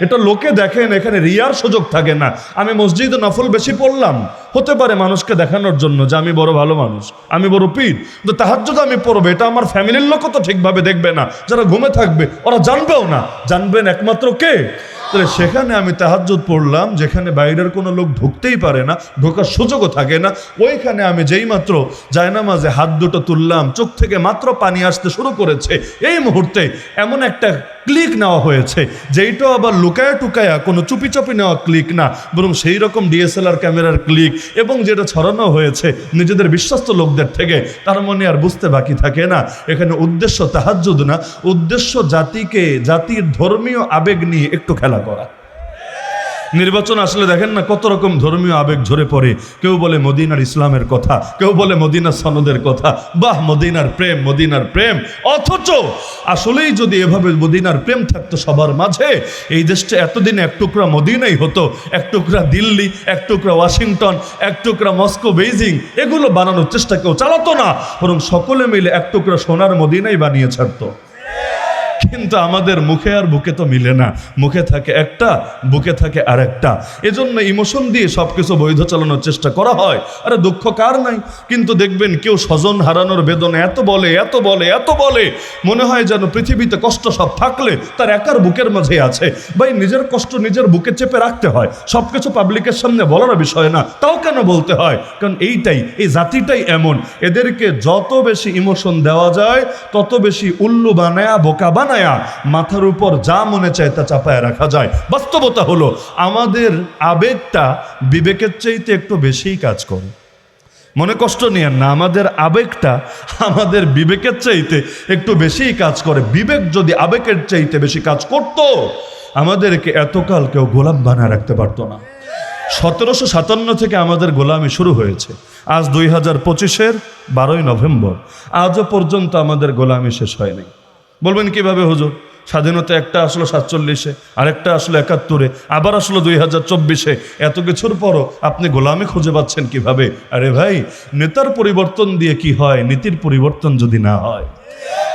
এটা লোকে দেখেন, এখানে রিয়ার সুযোগ থাকে না। আমি মসজিদে নফল বেশি পড়লাম, হতে পারে মানুষকে দেখানোর জন্য যে আমি বড় ভালো মানুষ, আমি বড় পীর, কিন্তু তাহাজ্জুদ আমি পড়বো, এটা আমার ফ্যামিলির লোকও তো ঠিকভাবে দেখবে না, যারা ঘুমে থাকবে ওরা জানবেও না, জানবেন একমাত্র কে? তাহলে সেখানে আমি তাহাজ্জুদ পড়লাম যেখানে বাইরের কোনো লোক ঢুকতেই পারে না, ঢোকার সুযোগও থাকে না, ওইখানে আমি যেই মাত্র জায়নামাজে হাত দুটো তুললাম, চোখ থেকে মাত্র পানি আসতে শুরু করেছে, এই মুহূর্তে এমন একটা ক্লিক নেওয়া হয়েছে যেইটাও আবার লুকায়া টুকায়া কোনো চুপি নেওয়া ক্লিক না, বরং সেই রকম ডিএসএলআর ক্যামেরার ক্লিক, এবং যেটা ছড়ানো হয়েছে নিজেদের বিশ্বস্ত লোকদের থেকে, তার মনে আর বুঝতে বাকি থাকে না এখানে উদ্দেশ্য তাহাজ্জুদ না, উদ্দেশ্য জাতির ধর্মীয় আবেগ নিয়ে একটু খেলা করা। নির্বাচন আসলে দেখেন না কত রকম ধর্মীয় আবেগ ঝরে পড়ে, কেউ বলে মদিনার ইসলামের কথা, কেউ বলে মদিনার সনদের কথা, বাহ মদিনার প্রেম, মদিনার প্রেম। অথচ আসলেই যদি এভাবে মদিনার প্রেম থাকতো সবার মাঝে, এই দেশটা এতদিনে এক টুকরা মদিনাই হতো, এক টুকরা দিল্লি, এক টুকরা ওয়াশিংটন, এক টুকরা মস্কো, বেইজিং, এগুলো বানানোর চেষ্টা কেউ চালাতো না, বরং সকলে মিলে এক টুকরা সোনার মদিনাই বানিয়ে ছাড়তো। কিন্তু আমাদের মুখে আর বুকে তো মিলে না, মুখে থাকে একটা, বুকে থাকে আর একটা। এজন্য ইমোশন দিয়ে সবকিছু বৈধ চালানোর চেষ্টা করা হয়। আরে দুঃখ কার নাই? কিন্তু দেখবেন কেউ স্বজন হারানোর বেদনা এত বলে, মনে হয় যেন পৃথিবীতে কষ্ট সব থাকলে তার একার বুকের মাঝে আছে। ভাই নিজের কষ্ট নিজের বুকে চেপে রাখতে হয়, সবকিছু পাবলিকের সামনে বলার বিষয় না। তাও কেন বলতে হয়? কারণ এই জাতিটাই এমন, এদেরকে যত বেশি ইমোশন দেওয়া যায় তত বেশি উল্লু বানায়া, বোকা বানায়া, মাথার উপর যা মনে চায় তা চাপায় রাখা যায়। বাস্তবতা হলো আমাদের আবেগটা বিবেকের চাইতে একটু বেশিই কাজ করে। মনে কষ্ট নিয়েন না, আমাদের আবেগটা আমাদের বিবেকের চাইতে একটু বেশিই কাজ করে। বিবেক যদি আবেগের চাইতে বেশি কাজ করত, আমাদেরকে এতকাল কেউ গোলাম বানায় রাখতে পারতো না। 1757 থেকে আমাদের গোলামি শুরু হয়েছে, আজ 2025-এর 12ই নভেম্বর, আজও পর্যন্ত আমাদের গোলামি শেষ হয়নি। বলবেন কিভাবে হুজুর? স্বাধীনতা একটা আসলো 47-এ, আরেকটা আসলো 71-এ, আবার আসলো 2024-এ, এত কিছুর পরও আপনি গোলামি খুঁজে পাচ্ছেন কিভাবে? আরে ভাই, নেতার পরিবর্তন দিয়ে কি হয়, নীতির পরিবর্তন যদি না হয়।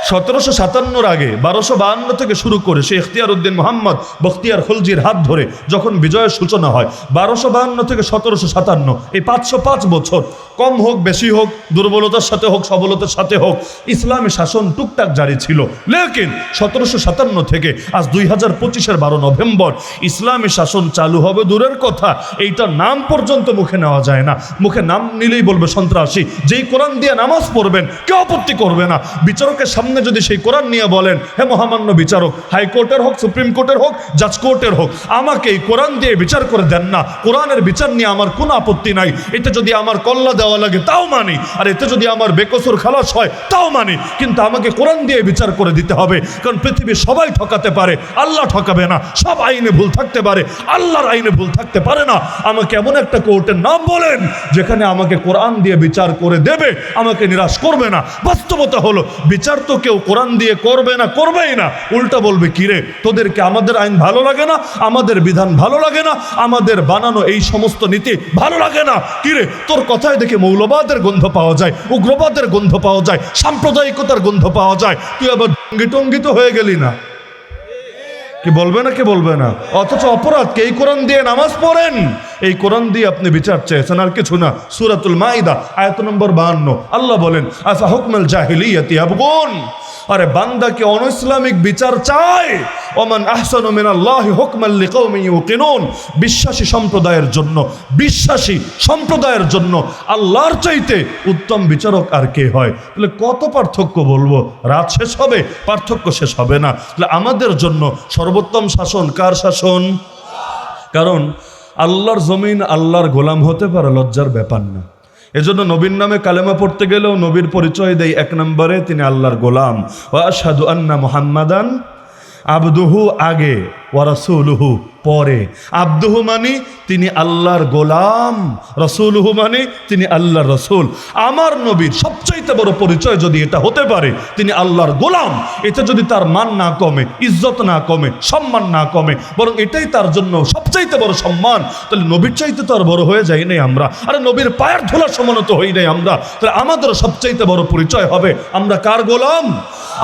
1757-র আগে 1252 থেকে শুরু করে শেখ ইখতিয়ার উদ্দিন মোহাম্মদ বখতিয়ার খলজির হাত ধরে যখন বিজয়ের সূচনা হয়, 1252 থেকে 1757, এই 505 বছর, কম হোক বেশি হোক, দুর্বলতার সাথে হোক সবলতার সাথে হোক, ইসলামী শাসন টুকটাক জারি ছিল। লেকিন 1757 থেকে আজ 2025-এর 12 নভেম্বর ইসলামী শাসন চালু হবে দূরের কথা, এইটার নাম পর্যন্ত মুখে নেওয়া যায় না। মুখে নাম নিলেই বলবে সন্ত্রাসী। যেই কোরআন দিয়ে নামাজ পড়বেন কেউ আপত্তি করবে না, বিচারকের সামনে যদি সেই কোরআন নিয়ে বলেন, হে মহামান্য বিচারক, হাইকোর্টের হোক, সুপ্রিম কোর্টের হোক, জাজ কোর্টের হোক, আমাকে এই কোরআন দিয়ে বিচার করে দেন না, কোরআনের বিচার নিয়ে আমার কোনো আপত্তি নাই, এতে যদি আমার কল্লা দেওয়া লাগে তাও মানি, আর এতে যদি আমার বেকসুর খালাস হয় তাও মানি, কিন্তু আমাকে কোরআন দিয়ে বিচার করে দিতে হবে। কারণ পৃথিবীর সবাই ঠকাতে পারে, আল্লাহ ঠকাবে না। সব আইনে ভুল থাকতে পারে, আল্লাহর আইনে ভুল থাকতে পারে না। আমাকে এমন একটা কোর্টের নাম বলেন যেখানে আমাকে কোরআন দিয়ে বিচার করে দেবে, আমাকে নিরাশ করবে না। বাস্তবতা হলো বিচার তো কেউ কোরআন দিয়ে করবে না, করবেই না। উল্টা বলবে, কিরে তোদেরকে আমাদের আইন ভালো লাগে না, আমাদের বিধান ভালো লাগে না, আমাদের বানানো এই সমস্ত নীতি ভালো লাগে না, কিরে তোর কথায় দেখে মৌলবাদের গন্ধ পাওয়া যায়, উগ্রবাদের গন্ধ পাওয়া যায়, সাম্প্রদায়িকতার গন্ধ পাওয়া যায়, তুই আবার টঙ্গিত হয়ে গেলি না? কি বলবে না, কে বলবে না? অথচ অপরাধকে এই কোরআন দিয়ে নামাজ পড়েন, এই কোরআন দিয়ে আপনি বিচার চেয়েছেন, আর কিছু না। সূরাতুল মাইদা আয়াত নম্বর 52 আল্লাহ বলেন, আফা হুকমাল জাহিলিয়াতি ইয়াবগুন, আরে বান্দা কি অনইসলামিক বিচার চায়? ওমান আহসানু মিনাল্লাহি হুকমান লিকাওমিন ইউকিনুন। বিশ্বাসী সম্প্রদায়ের জন্য, বিশ্বাসী সম্প্রদায়ের জন্য আল্লাহর চাইতে উত্তম বিচারক আর কে হয়? তাহলে কত পার্থক্য বলবো, রাত শেষ হবে, পার্থক্য শেষ হবে না। তাহলে আমাদের জন্য সর্বোত্তম শাসন কার শাসন? কারণ আল্লাহর জমিন আল্লাহর গোলাম হতে পারে লজ্জার ব্যাপার না। এজন্য নবীর নামে কালেমা পড়তে গেলেও নবীর পরিচয় দেয় এক নম্বরে তিনি আল্লাহর গোলাম। ওয়া আশহাদু আন্না মুহাম্মাদান আবদুহু আগে, ওয়া রাসূলুহু পরে। আবদুহু মানে তিনি আল্লাহর গোলাম, রাসূলুহু মানে তিনি আল্লাহর রাসূল। আমার নবীর সবচাইতে বড় পরিচয় যদি এটা হতে পারে তিনি আল্লাহর গোলাম, এতে যদি তার মান না কমে, ইজ্জত না কমে, সম্মান না কমে, বরং এটাই তার জন্য সবচাইতে বড় সম্মান, তাহলে নবীর চাইতে তো আর বড় হয়ে যাই নাই আমরা। আরে নবীর পায়ের ধুলা সমান তো হই নাই আমরা। তাহলে আমাদের সবচাইতে বড় পরিচয় হবে আমরা কার গোলাম?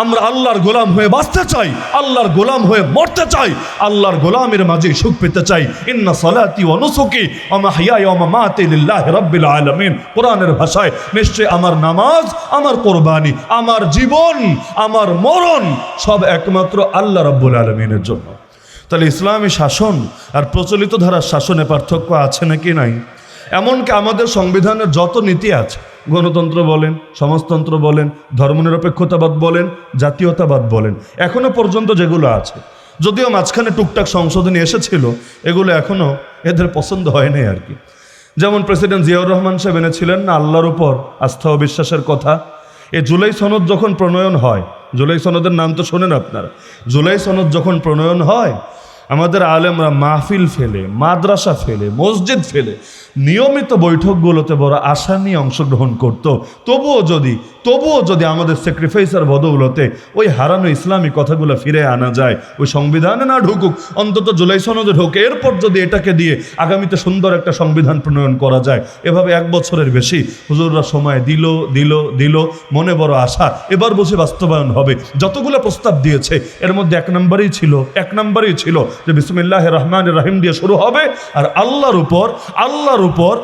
আমরা আল্লাহর গোলাম হয়ে বাঁচতে চাই, আল্লাহর গোলাম হয়ে মরতে চাই, আল্লাহর গোলামের মাঝে সুখ পেতে চাই। ইন্না সালাতি ওয়া নুসুকি ওয়া মাহইয়ায়া ওয়া মামাতি লিল্লাহি রাব্বিল আলামিন। কোরআনের ভাষায় নিশ্চয় আমার নামাজ, আমার কোরবানি, আমার জীবন, আমার মরণ সব একমাত্র আল্লাহ রাব্বুল আলামিনের জন্য। তাহলে ইসলামী শাসন আর প্রচলিত ধারার শাসনে পার্থক্য আছে নাকি নাই? এমনকি আমাদের সংবিধানের যত নীতি আছে, গণতন্ত্র বলেন, সমাজতন্ত্র বলেন, ধর্মনিরপেক্ষতাবাদ বলেন, জাতীয়তাবাদ বলেন, এখনো পর্যন্ত যেগুলো আছে, যদিও মাঝখানে টুকটাক সংশোধনী এসেছিল, এগুলো এখনো এদের পছন্দ হয় নাই আর কি। যেমন প্রেসিডেন্ট জিয়াউর রহমান সাহেব এনেছিলেন না আল্লাহর উপর আস্থা ও বিশ্বাসের কথা। এই জুলাই সনদ যখন প্রণয়ন হয়, জুলাই সনদের নাম তো শোনেন আপনারা, জুলাই সনদ যখন প্রণয়ন হয় আমাদের আলেমরা মাহফিল ফেলে, মাদ্রাসা ফেলে, মসজিদ ফেলে নিয়মিত বৈঠকগুলোতে বড় আশা নিয়ে অংশগ্রহণ করত। তবুও যদি আমাদের স্যাক্রিফাইসের বদৌলতে ওই হারানো ইসলামী কথাগুলো ফিরে আনা যায়, ওই সংবিধানে না ঢুকুক, অন্তত জুলাই সনদে ঢুকে, এরপর যদি এটাকে দিয়ে আগামীতে সুন্দর একটা সংবিধান প্রণয়ন করা যায়, এভাবে 1 বছরের বেশি হুজুররা সময় দিল, মনে বড় আশা, এবার বসে বাস্তবায়ন হবে। যতগুলো প্রস্তাব দিয়েছে এর মধ্যে এক নম্বরই ছিল যে বিসমিল্লাহির রহমানির রহিম দিয়ে শুরু হবে, আর আল্লাহর উপর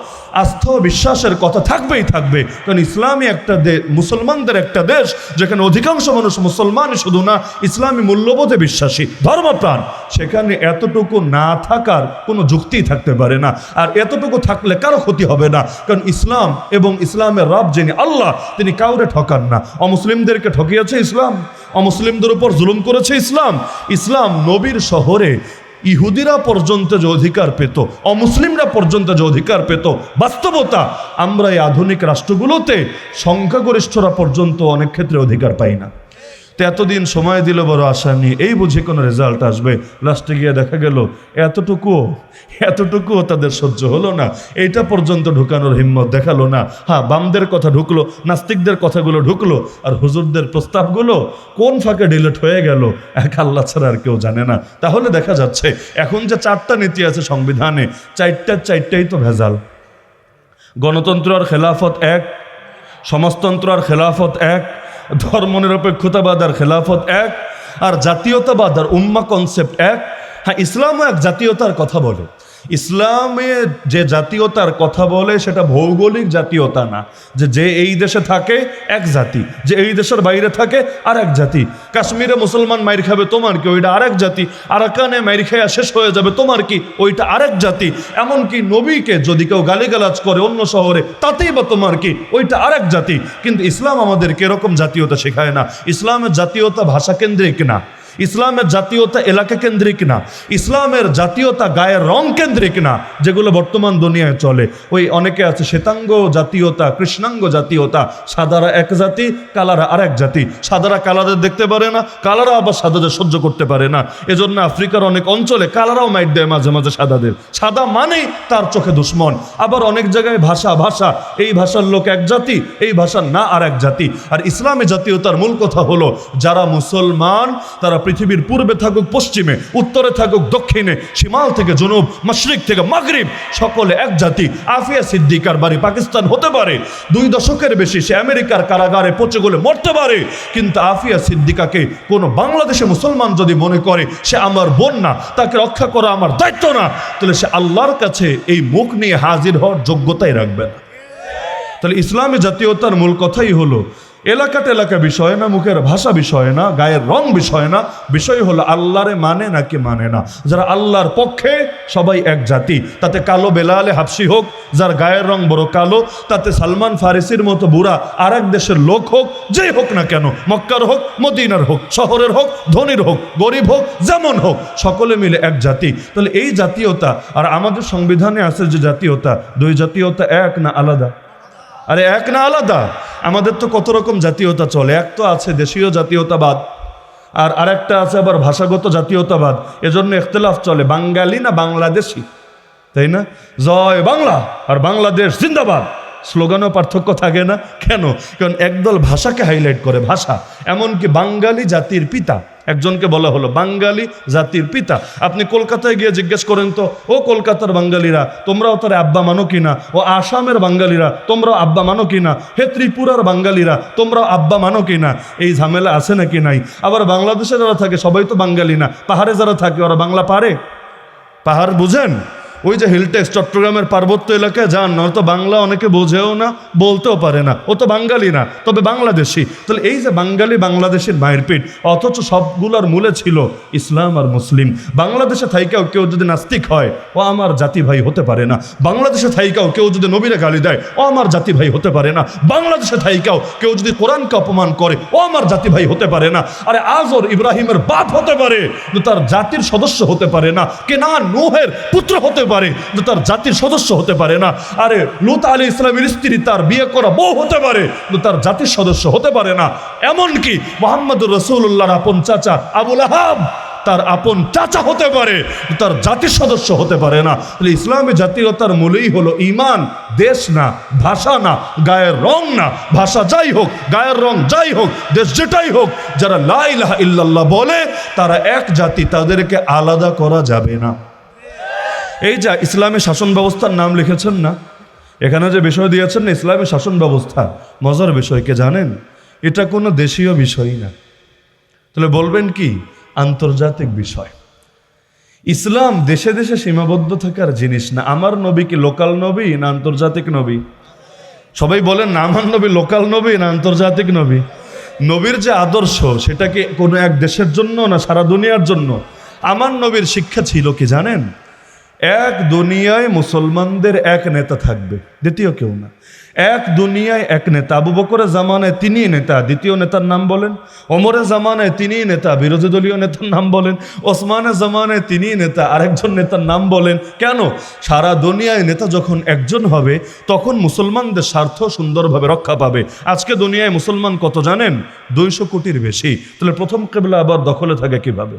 আস্থা ও বিশ্বাসের কথা থাকবেই থাকবে। কারণ ইসলামী একটা দেশ, মুসলমানদের একটা দেশ, যেখানে অধিকাংশ মানুষ মুসলমানই শুধু না, ইসলামী মূল্যবোধে বিশ্বাসী, ধর্মপ্রাণ, সেখানে এতটুকু না থাকার কোনো যুক্তিই থাকতে পারে না। আর এতটুকু থাকলে কারো ক্ষতি হবে না, কারণ ইসলাম এবং ইসলামের রব যিনি আল্লাহ, তিনি কাউরে ঠকান না। অমুসলিমদেরকে ঠকিয়েছে ইসলাম, অমুসলিমদের উপর জুলুম করেছে ইসলাম নবীর শহরে ইহুদিরা পর্যন্ত যে অধিকার পেত, অমুসলিমরা পর্যন্ত যে অধিকার পেত, বাস্তবতা আমরা এই আধুনিক রাষ্ট্রগুলোতে সংখ্যাগরিষ্ঠরা পর্যন্ত অনেক ক্ষেত্রে অধিকার পাই না। তো এতদিন সময় দিল বড় আশা নিয়ে, এই বুঝে কোনো রেজাল্ট আসবে, লাস্টে গিয়ে দেখা গেল এতটুকুও তাদের সহ্য হলো না, এইটা পর্যন্ত ঢুকানোর হিম্মত দেখালো না। হ্যাঁ, বামদের কথা ঢুকলো, নাস্তিকদের কথাগুলো ঢুকলো, আর হুজুরদের প্রস্তাবগুলো কোন ফাঁকে ডিলিট হয়ে গেল এক আল্লাহ ছাড়া আর কেউ জানে না। তাহলে দেখা যাচ্ছে এখন যে 4টা নীতি আছে সংবিধানে, 4টাই তো ভেজাল। গণতন্ত্র আর খেলাফত এক, সমাজতন্ত্র আর খেলাফত এক, ধর্মনিরপেক্ষতাবাদ আর খেলাফত এক, আর জাতীয়তাবাদ আর উম্মাহ কনসেপ্ট এক। হ্যাঁ, ইসলামও এক জাতীয়তার কথা বলে, ইসলামে যে জাতীয়তার কথা বলে সেটা ভৌগোলিক জাতীয়তা না, যে এই দেশে থাকে এক জাতি, যে এই দেশের বাইরে থাকে আর এক জাতি। কাশ্মীরে মুসলমান মাইর খাবে তোমার কি, ওইটা আরেক জাতি। আরাকানে মাইর খাইয়া শেষ হয়ে যাবে তোমার কি, ওইটা আরেক জাতি। এমনকি নবীকে যদি কেউ গালিগালাজ করে অন্য শহরে, তাতেই বা তোমার কি, ওইটা আরেক জাতি। কিন্তু ইসলাম আমাদেরকে এরকম জাতীয়তা শেখায় না। ইসলামের জাতীয়তা ভাষা কেন্দ্রিক না, ইসলামের জাতীয়তা এলাকা কেন্দ্রিক না, ইসলামের জাতীয়তা গায়ের রং কেন্দ্রিক না, যেগুলো বর্তমান দুনিয়ায় চলে। ওই অনেকে আছে শ্বেতাঙ্গ জাতীয়তা, কৃষ্ণাঙ্গ জাতীয়তা, সাদারা এক জাতি, কালারা আরেক জাতি। সাদারা কালাদের দেখতে পারে না, কালারা আবার সাদাদের সহ্য করতে পারে না। এজন্য আফ্রিকার অনেক অঞ্চলে কালারাও মাইট দেয় মাঝে মাঝে সাদাদের, সাদা মানেই তার চোখে দুশ্মন। আবার অনেক জায়গায় ভাষা, এই ভাষার লোক এক জাতি, এই ভাষার না আর এক জাতি। আর ইসলামী জাতীয়তার মূল কথা হলো, যারা মুসলমান তারা পৃথিবীর পূর্বে থাকুক পশ্চিমে, উত্তরে থাকুক দক্ষিণে, শিমাল থেকে জনুব, মাশরিক থেকে মাগরিব, সকলে এক জাতি। আফিয়া সিদ্দিকার বাড়ি পাকিস্তান হতে পারে, 2 দশকের বেশি সে আমেরিকার কারাগারে পচে গলে মরতে পারে, কিন্তু আফিয়া সিদ্দিকাকে কোনো বাংলাদেশে মুসলমান যদি মনে করে সে আমার বোন না, তাকে রক্ষা করা আমার দায়িত্ব না, তাহলে সে আল্লাহর কাছে এই মুখ নিয়ে হাজির হওয়ার যোগ্যতাই রাখবে না। তাহলে ইসলামী জাতীয়তার মূল কথাই হলো এলাকা বিষয় না, মুখের ভাষা বিষয় না, গায়ের রং বিষয় না, বিষয় হলো আল্লাহরে মানে নাকি মানে না। যারা আল্লাহর পক্ষে সবাই এক জাতি, তাতে কালো বেলালে হাবশি হোক, যার গায়ের রং বড় কালো, তাতে সালমান ফারিসির মতো বুড়া আর এক দেশের লোক হোক, যেই হোক না কেন, মক্কার হোক, মদিনার হোক, শহরের হোক, ধনীর হোক, গরিব হোক, যেমন হোক, সকলে মিলে এক জাতি। তাহলে এই জাতীয়তা আর আমাদের সংবিধানে আছে যে জাতীয়তা, দুই জাতীয়তা এক না আলাদা? আরে এক না আলাদা? আমাদের তো কত রকম জাতীয়তা চলে। এক তো আছে দেশীয় জাতীয়তাবাদ, আর আরেকটা আছে আবার ভাষাগত জাতীয়তাবাদ। এজন্য ইখতিলাফ চলে, বাঙালি না বাংলাদেশি, তাই না? জয় বাংলা আর বাংলাদেশ জিন্দাবাদ স্লোগানও পার্থক্য থাকে না কেন? কারণ একদল ভাষাকে হাইলাইট করে, ভাষা। এমনকি বাঙালি জাতির পিতা, একজনকে বলা হলো বাঙালি জাতির পিতা। আপনি কলকাতায় গিয়ে জিজ্ঞেস করেন তো, ও কলকাতার বাঙালিরা তোমরাও তার আব্বা মানো কিনা? ও আসামের বাঙালিরা তোমরাও আব্বা মানো কিনা? হে ত্রিপুরার বাঙালিরা তোমরাও আব্বা মানো কিনা? এই ঝামেলা আছে নাকি নাই? আবার বাংলাদেশে যারা থাকে সবাই তো বাঙালি না, পাহাড়ে যারা থাকে ওরা বাংলা পারে? পাহাড় বুঝেন? ওই যে হিলটেক্স চট্টগ্রামের পার্বত্য এলাকায় যান, নয়তো বাংলা অনেকে বোঝেও না, বলতেও পারে না, ও তো বাঙালি না, তবে বাংলাদেশি। তাহলে এই যে বাঙালি বাংলাদেশের মায়ের পেট, অথচ সবগুলোর মূলে ছিল ইসলাম আর মুসলিম। বাংলাদেশে থাইকাও কেউ যদি নাস্তিক হয়, ও আমার জাতি ভাই হতে পারে না। বাংলাদেশে থাইকাও কেউ যদি নবীরে গালি দেয়, ও আমার জাতি ভাই হতে পারে না। বাংলাদেশে থাইকাও কেউ যদি কোরআনকে অপমান করে, ও আমার জাতি ভাই হতে পারে না। আরে আজর ইব্রাহিমের বাপ হতে পারে, কিন্তু তার জাতির সদস্য হতে পারে না। কেনান নূহের পুত্র হতে পারে, কিন্তু তার জাতির সদস্য হতে পারে না। আরে লূত আলাইহিস সালামের স্ত্রী তার বিয়ে করা বউ হতে পারে, কিন্তু তার জাতির সদস্য হতে পারে না। এমনকি মুহাম্মদুর রাসূলুল্লাহর আপন চাচা আবু লাহাব তার আপন চাচা হতে পারে, তার জাতির সদস্য হতে পারে না। তাহলে ইসলামী জাতীয়তার মূলেই হলো ঈমান, দেশ না, ভাষা না, গায়ের রং না। ভাষা যাই হোক, গায়ের রং যাই হোক, দেশ যেটাই হোক, যারা লা ইলাহা ইল্লাল্লাহ বলে তারা এক জাতি, তাদেরকে আলাদা করা যাবে না। এই যে ইসলামী শাসন ব্যবস্থার নাম লিখেছেন না, এখানে যে বিষয় দিয়েছেন না ইসলামী শাসন ব্যবস্থা, মজার বিষয় কে জানেন? এটা কোনো দেশীয় বিষয় না। তাহলে বলবেন কি? আন্তর্জাতিক বিষয়। ইসলাম দেশে দেশে সীমাবদ্ধ থাকার জিনিস না। আমার নবী কি লোকাল নবী না আন্তর্জাতিক নবী? সবাই বলেন না, আমার নবী লোকাল নবী না আন্তর্জাতিক নবী? নবীর যে আদর্শ সেটা কি কোনো এক দেশের জন্য না সারা দুনিয়ার জন্য? আমার নবীর শিক্ষা ছিল কি জানেন? এক দুনিয়ায় মুসলমানদের এক নেতা থাকবে, দ্বিতীয় কেউ না। এক দুনিয়ায় এক নেতা। আবু বকরের জামানায় তিনি নেতা, দ্বিতীয় নেতার নাম বলেন। ওমরের জামানায় তিনি নেতা, বিরোধী দলীয় নেতার নাম বলেন। ওসমানের জামানায় তিনি নেতা, আরেকজন নেতার নাম বলেন। কেন? সারা দুনিয়ায় নেতা যখন একজন হবে তখন মুসলমানদের স্বার্থ সুন্দরভাবে রক্ষা পাবে। আজকে দুনিয়ায় মুসলমান কত জানেন? 200 কোটির বেশি। তাহলে প্রথম কিবলা আবার দখলে থাকে কিভাবে?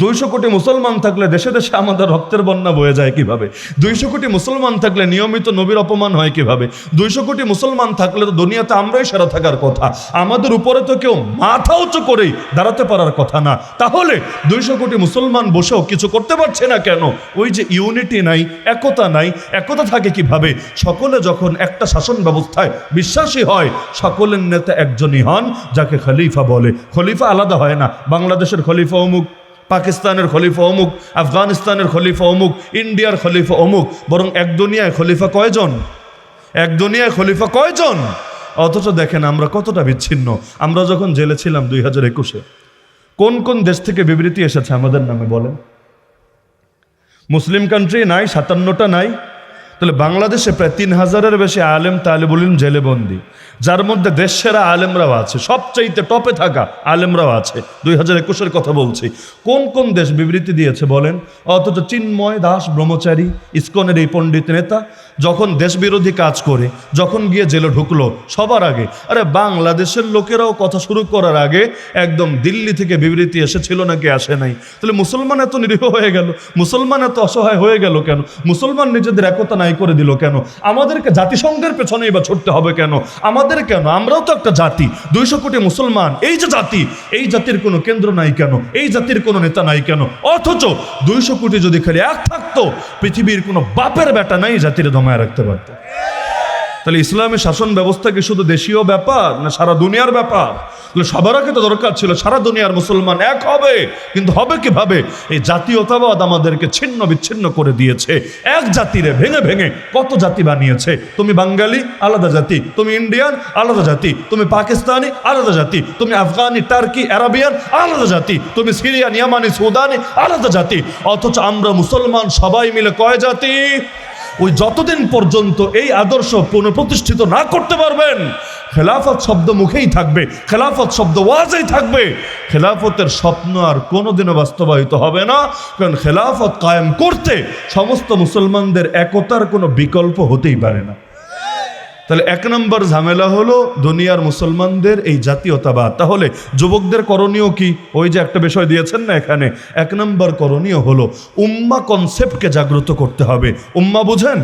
200 কোটি মুসলমান থাকলে দেশে দেশে আমাদের রক্তের বন্যা বয়ে যায় কিভাবে? 200 কোটি মুসলমান থাকলে নিয়মিত নবীর অপমান হয় কিভাবে? 200 কোটি মুসলমান থাকলে তো দুনিয়াতে আমরাই সেরা থাকার কথা। আমাদের উপরে তো কেউ মাথা উঁচু করেই দাঁড়াতে পারার কথা না। তাহলে 200 কোটি মুসলমান বসেও কিছু করতে পারছে না কেন? ওই যে ইউনিটি নাই, একতা নাই। একতা থাকে কিভাবে? সকলে যখন একটা শাসন ব্যবস্থায় বিশ্বাসী হয়, সকলের নেতা একজনই হন, যাকে খলিফা বলে। খলিফা আলাদা হয় না, বাংলাদেশের খলিফা অমুক, পাকিস্তানের খলিফা অমুক, আফগানিস্তানের খলিফা অমুক, ইন্ডিয়ার খলিফা অমুক। বরং এক দুনিয়ায় খলিফা কয়জন? এক দুনিয়ায় খলিফা কয়জন? অথচ দেখেন আমরা কতটা বিচ্ছিন্ন। আমরা যখন জেলে ছিলাম 2021-এ, কোন কোন দেশ থেকে বিবৃতি এসেছে আমাদের নামে বলেন? মুসলিম কান্ট্রি নাই, 57টা নাই। তাহলে বাংলাদেশে প্রায় 3000-এর বেশি আলেম তালেবুল ইলম জেলে বন্দি, যার মধ্যে দেশ সেরা আলেমরাও আছে, সবচাইতে টপে থাকা আলেমরাও আছে। 2021-এর কথা বলছি। কোন কোন দেশ বিবৃতি দিয়েছে বলেন? অথচ চিন্ময় দাস ব্রহ্মচারী, ইসকনের এই পণ্ডিত নেতা, যখন দেশবিরোধী কাজ করে, যখন গিয়ে জেলে ঢুকলো, সবার আগে আরে বাংলাদেশের লোকেরাও কথা শুরু করার আগে একদম দিল্লি থেকে বিবৃতি এসেছিল নাকি আসে নাই? তাহলে মুসলমান এত নিরীহ হয়ে গেল, মুসলমান এত অসহায় হয়ে গেল কেন? মুসলমান নিজেদের একতা নাই করে দিল কেন? আমাদেরকে জাতিসংঘের পেছনেই বা ছুটতে হবে কেন? আমাদের কেন? আমরাও তো একটা জাতি, 200 কোটি মুসলমান। এই যে জাতি, এই জাতির কোনো কেন্দ্র নাই কেন? এই জাতির কোনো নেতা নাই কেন? অথচ 200 কোটি যদি খালি এক থাকতো, পৃথিবীর কোনো বাপের বেটা নাই জাতির দমায় রাখতে পারত। তাহলে ইসলামী শাসন ব্যবস্থা কি শুধু দেশীয় ব্যাপার না সারা দুনিয়ার ব্যাপার? তাহলে সবার আগে তো দরকার ছিল সারা দুনিয়ার মুসলমান এক হবে, কিন্তু হবে কিভাবে? এই জাতীয়তাবাদ আমাদেরকে ছিন্ন বিচ্ছিন্ন করে দিয়েছে। এক জাতিরে ভেঙে ভেঙে কত জাতি বানিয়েছে। তুমি বাঙালি আলাদা জাতি, তুমি ইন্ডিয়ান আলাদা জাতি, তুমি পাকিস্তানি আলাদা জাতি, তুমি আফগানি টার্কি আরাবিয়ান আলাদা জাতি, তুমি সিরিয়ান ইয়ামানি সুদানি আলাদা জাতি। অথচ আমরা মুসলমান সবাই মিলে কয় জাতি? ওই যতদিন পর্যন্ত এই আদর্শ পুনঃপ্রতিষ্ঠিত না করতে পারবেন, খেলাফত শব্দ মুখেই থাকবে, খেলাফত শব্দ ওয়াজেই থাকবে, খেলাফতের স্বপ্ন আর কোনোদিনও বাস্তবায়িত হবে না। কারণ খেলাফত কায়েম করতে সমস্ত মুসলমানদের একতার কোনো বিকল্প হতেই পারে না। তাহলে এক নম্বর ঝামেলা হলো দুনিয়ার মুসলমানদের এই জাতীয়তাবাদ। তাহলে যুবকদের করণীয় কি? ওই যে একটা বিষয় দিয়েছেন না এখানে, এক নম্বর করণীয় হলো উম্মা কনসেপ্টকে জাগ্রত করতে হবে। উম্মা বুঝেন?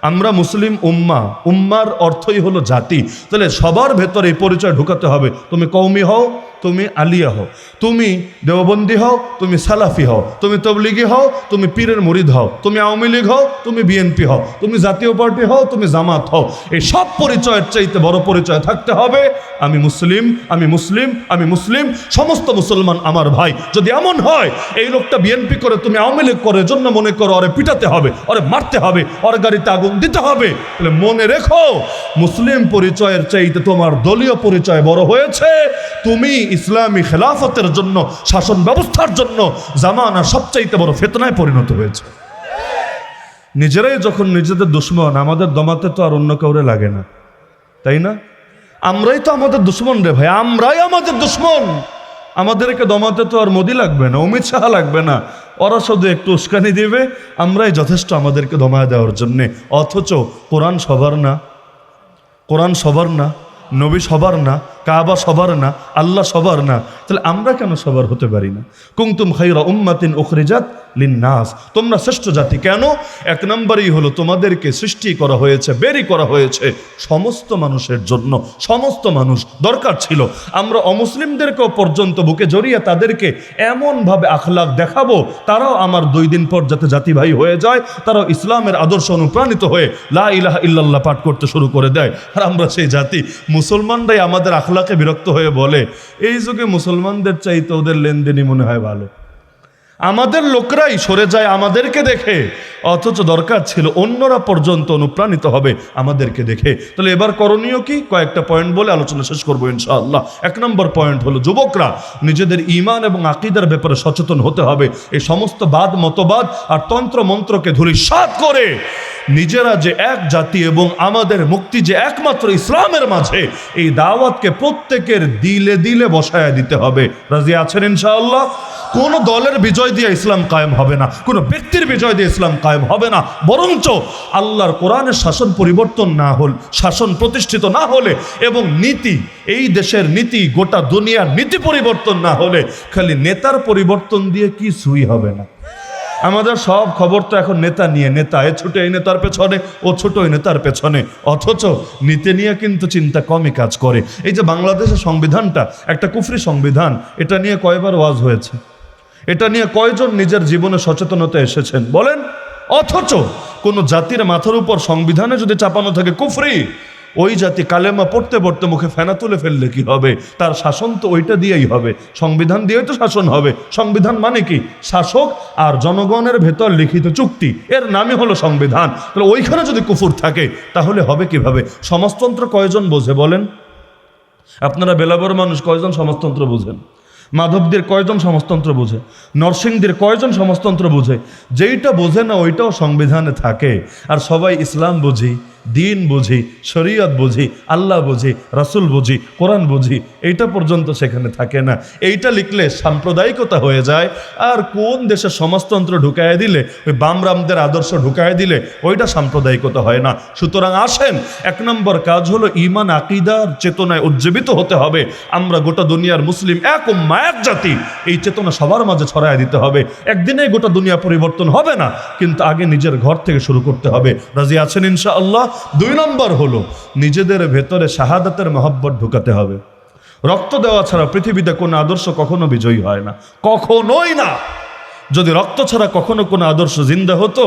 আমরা মুসলিম উম্মা, উম্মার অর্থই হলো জাতি। তাহলে সবার ভেতরে এই পরিচয় ঢুকাতে হবে। তুমি কওমি হও, তুমি আলিয়া হও, তুমি দেওবন্দি হও, তুমি সালাফি হও, তুমি তবলিগি হও, তুমি পীরের মুরিদ হও, তুমি আওয়ামী লীগ হও, তুমি বিএনপি হও, তুমি জাতীয় পার্টি হও, তুমি জামাত হও। এই সব পরিচয়ের চাইতে বড় পরিচয় থাকতে হবে আমি মুসলিম, আমি মুসলিম, আমি মুসলিম, সমস্ত মুসলমান আমার ভাই। যদি এমন হয় এই লোকটা বিএনপি করে তুমি আওয়ামী লীগ করে জন্য মনে করো ওরে পিটাতে হবে, ওরে মারতে হবে, ওর গাড়িতে আগুন দিতে হবে, তাহলে মনে রেখো মুসলিম পরিচয়ের চাইতে তোমার দলীয় পরিচয় বড় হয়েছে। তুমি ইসলামী খেলাফতের জন্য, শাসন ব্যবস্থার জন্য জামানা সবচাইতে বড় ফিতনায় পরিণত হয়েছে। নিজেরাই যখন নিজেদের দুশ্মন, আমাদের দমাতে তো আর অন্য কাউরে লাগে না, তাই না? আমরাই তো আমাদের দুশ্মন রে ভাই, আমরাই আমাদের দুশ্মন। আমাদেরকে দমাতে তো আর মোদি লাগবে না, অমিত শাহ লাগবে না, ওরা শুধু একটু উস্কানি দিবে, আমরাই যথেষ্ট আমাদেরকে দমায় দেওয়ার জন্যে। অথচ কোরআন সবার না, কোরআন সবার না, নবী সবার না, কাবা সবার না, আল্লাহ সবার না, তাহলে আমরা কেন সবার হতে পারি না? কুনতুম খায়রা উম্মাতিন উখরিজাত লিন্নাস, তোমরা শ্রেষ্ঠ জাতি। কেন? এক নম্বরই হলো তোমাদেরকে সৃষ্টি করা হয়েছে, বেরি করা হয়েছে সমস্ত মানুষের জন্য। সমস্ত মানুষ দরকার ছিল। আমরা অমুসলিমদেরকেও পর্যন্ত বুকে জড়িয়ে তাদেরকে এমনভাবে আখলাক দেখাবো, তারাও আমার 2 দিন পর যাতে জাতি ভাই হয়ে যায়, তারাও ইসলামের আদর্শ অনুপ্রাণিত হয়ে লা ইলাহা ইল্লাল্লাহ পাঠ করতে শুরু করে দেয়। আর আমরা সেই জাতি, মুসলমানরাই আমাদের আখলাকে বিরক্ত হয়ে বলে এই যুগে মুসলমানদের চাইতে ওদের লেনদেনই মনে হয় ভালো। আমাদের লোকরাই সরে যায় আমাদেরকে দেখে, অথচ দরকার ছিল অন্যরা পর্যন্ত অনুপ্রাণিত হবে আমাদেরকে দেখে। তাহলে এবার করণীয় কি? কয়েকটা পয়েন্ট বলে আলোচনা শেষ করবো ইনশাআল্লাহ। 1 নম্বর পয়েন্ট হলো যুবকরা নিজেদের ঈমান এবং আকীদার ব্যাপারে সচেতন হতে হবে। এই সমস্ত বাদ মতবাদ আর তন্ত্র মন্ত্রকে ধূলিসাৎ করে নিজেরা যে এক জাতি এবং আমাদের মুক্তি যে একমাত্র ইসলামের মাঝে, এই দাওয়াতকে প্রত্যেকের দিলে দিলে বসায়া দিতে হবে। রাজি আছেন ইনশাআল্লাহ? কোন দলের বিজয় দিয়ে ইসলাম কায়েম হবে না, কোন ব্যক্তির বিজয় দিয়ে ইসলাম কায়েম হবে না, বরঞ্চ আল্লাহর কোরআনের শাসন পরিবর্তন না হল, শাসন প্রতিষ্ঠিত না হলে এবং নীতি, এই দেশের নীতি, গোটা দুনিয়ার নীতি পরিবর্তন না হলে খালি নেতার পরিবর্তন দিয়ে কিছুই হবে না। আমাদের সব খবর তো এখন নেতা নিয়ে, নেতা এ ছোট এই নেতার পেছনে, ও ছোট ওই নেতার পেছনে, অথচ নীতি নিয়ে কিন্তু চিন্তা কমই কাজ করে। এই যে বাংলাদেশের সংবিধানটা একটা কুফরি সংবিধান, এটা নিয়ে কয়বার ওয়াজ হয়েছে? এটা নিয়ে কয়জন নিজের জীবনে সচেতনতা এসেছেন বলেন? অথচ কোনো জাতির মাথার উপর সংবিধানে যদি চাপানো থাকে কুফরি, ওই জাতি কালেমা পড়তে পড়তে মুখে ফেনা তুলে ফেললে কি হবে? তার শাসন তো ওইটা দিয়েই হবে, সংবিধান দিয়েই তো শাসন হবে। সংবিধান মানে কি? শাসক আর জনগণের ভেতর লিখিত চুক্তি, এর নামই হলো সংবিধান। তাহলে ওইখানে যদি কুফর থাকে তাহলে হবে কিভাবে? সমাজতন্ত্র কয়জন বোঝে বলেন? আপনারা বেলাবর মানুষ, কয়জন সমাজতন্ত্র বোঝেন? মাধবদের কয়জন সমাজতন্ত্র বোঝে? নরসিংদীর কয়জন সমাজতন্ত্র বোঝে? যেইটা বোঝে না ওইটাও সংবিধানে থাকে। আর সবাই ইসলাম বুঝি, দিন বুঝি, শরীয়ত বুঝি, আল্লাহ বুঝি, রাসূল বুঝি, কোরআন বুঝি, এইটা পর্যন্ত সেখানে থাকে না। এইটা লিখলে সাম্প্রদায়িকতা হয়ে যায়। আর কোন দেশে সমাজতন্ত্র ঢুকায় দিলে, ওই বামরামদের আদর্শ ঢুকায় দিলে ওইটা সাম্প্রদায়িকতা হয় না। সুতরাং আসেন, 1 নম্বর কাজ হলো ঈমান আকীদার চেতনায় উজ্জীবিত হতে হবে। আমরা গোটা দুনিয়ার মুসলিম, এক উম্মাহ, এক জাতি, এই চেতনা সবার মাঝে ছড়ায় দিতে হবে। একদিনে গোটা দুনিয়া পরিবর্তন হবে না, কিন্তু আগে নিজের ঘর থেকে শুরু করতে হবে। রাজি আছেন ইনশাআল্লাহ? 2 নম্বর হলো নিজেদের ভেতরে শাহাদাতের মহব্বত ঢুকাতে হবে। রক্ত দেওয়া ছাড়া পৃথিবীতে কোনো আদর্শ কখনো বিজয়ী হয় না, কখনোই না। যদি রক্ত ছাড়া কখনো কোনো আদর্শ জিন্দা হতো,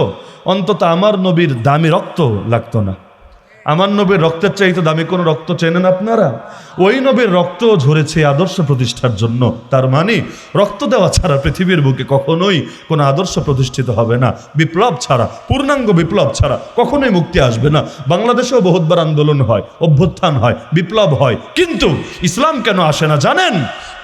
অন্তত আমার নবীর দামি রক্ত লাগতো না, আমার নবীর রক্তের চাইতে দামি কোনো রক্ত চেনেন আপনারা? ওই নবীর রক্ত ঝরেছে আদর্শ প্রতিষ্ঠার জন্য। তার মানে রক্ত দেওয়া ছাড়া পৃথিবীর বুকে কখনোই কোনো আদর্শ প্রতিষ্ঠিত হবে না। বিপ্লব ছাড়া, পূর্ণাঙ্গ বিপ্লব ছাড়া কখনোই মুক্তি আসবে না। বাংলাদেশেও বহুতবার আন্দোলন হয়, অভ্যুত্থান হয়, বিপ্লব হয়, কিন্তু ইসলাম কেন আসে না জানেন?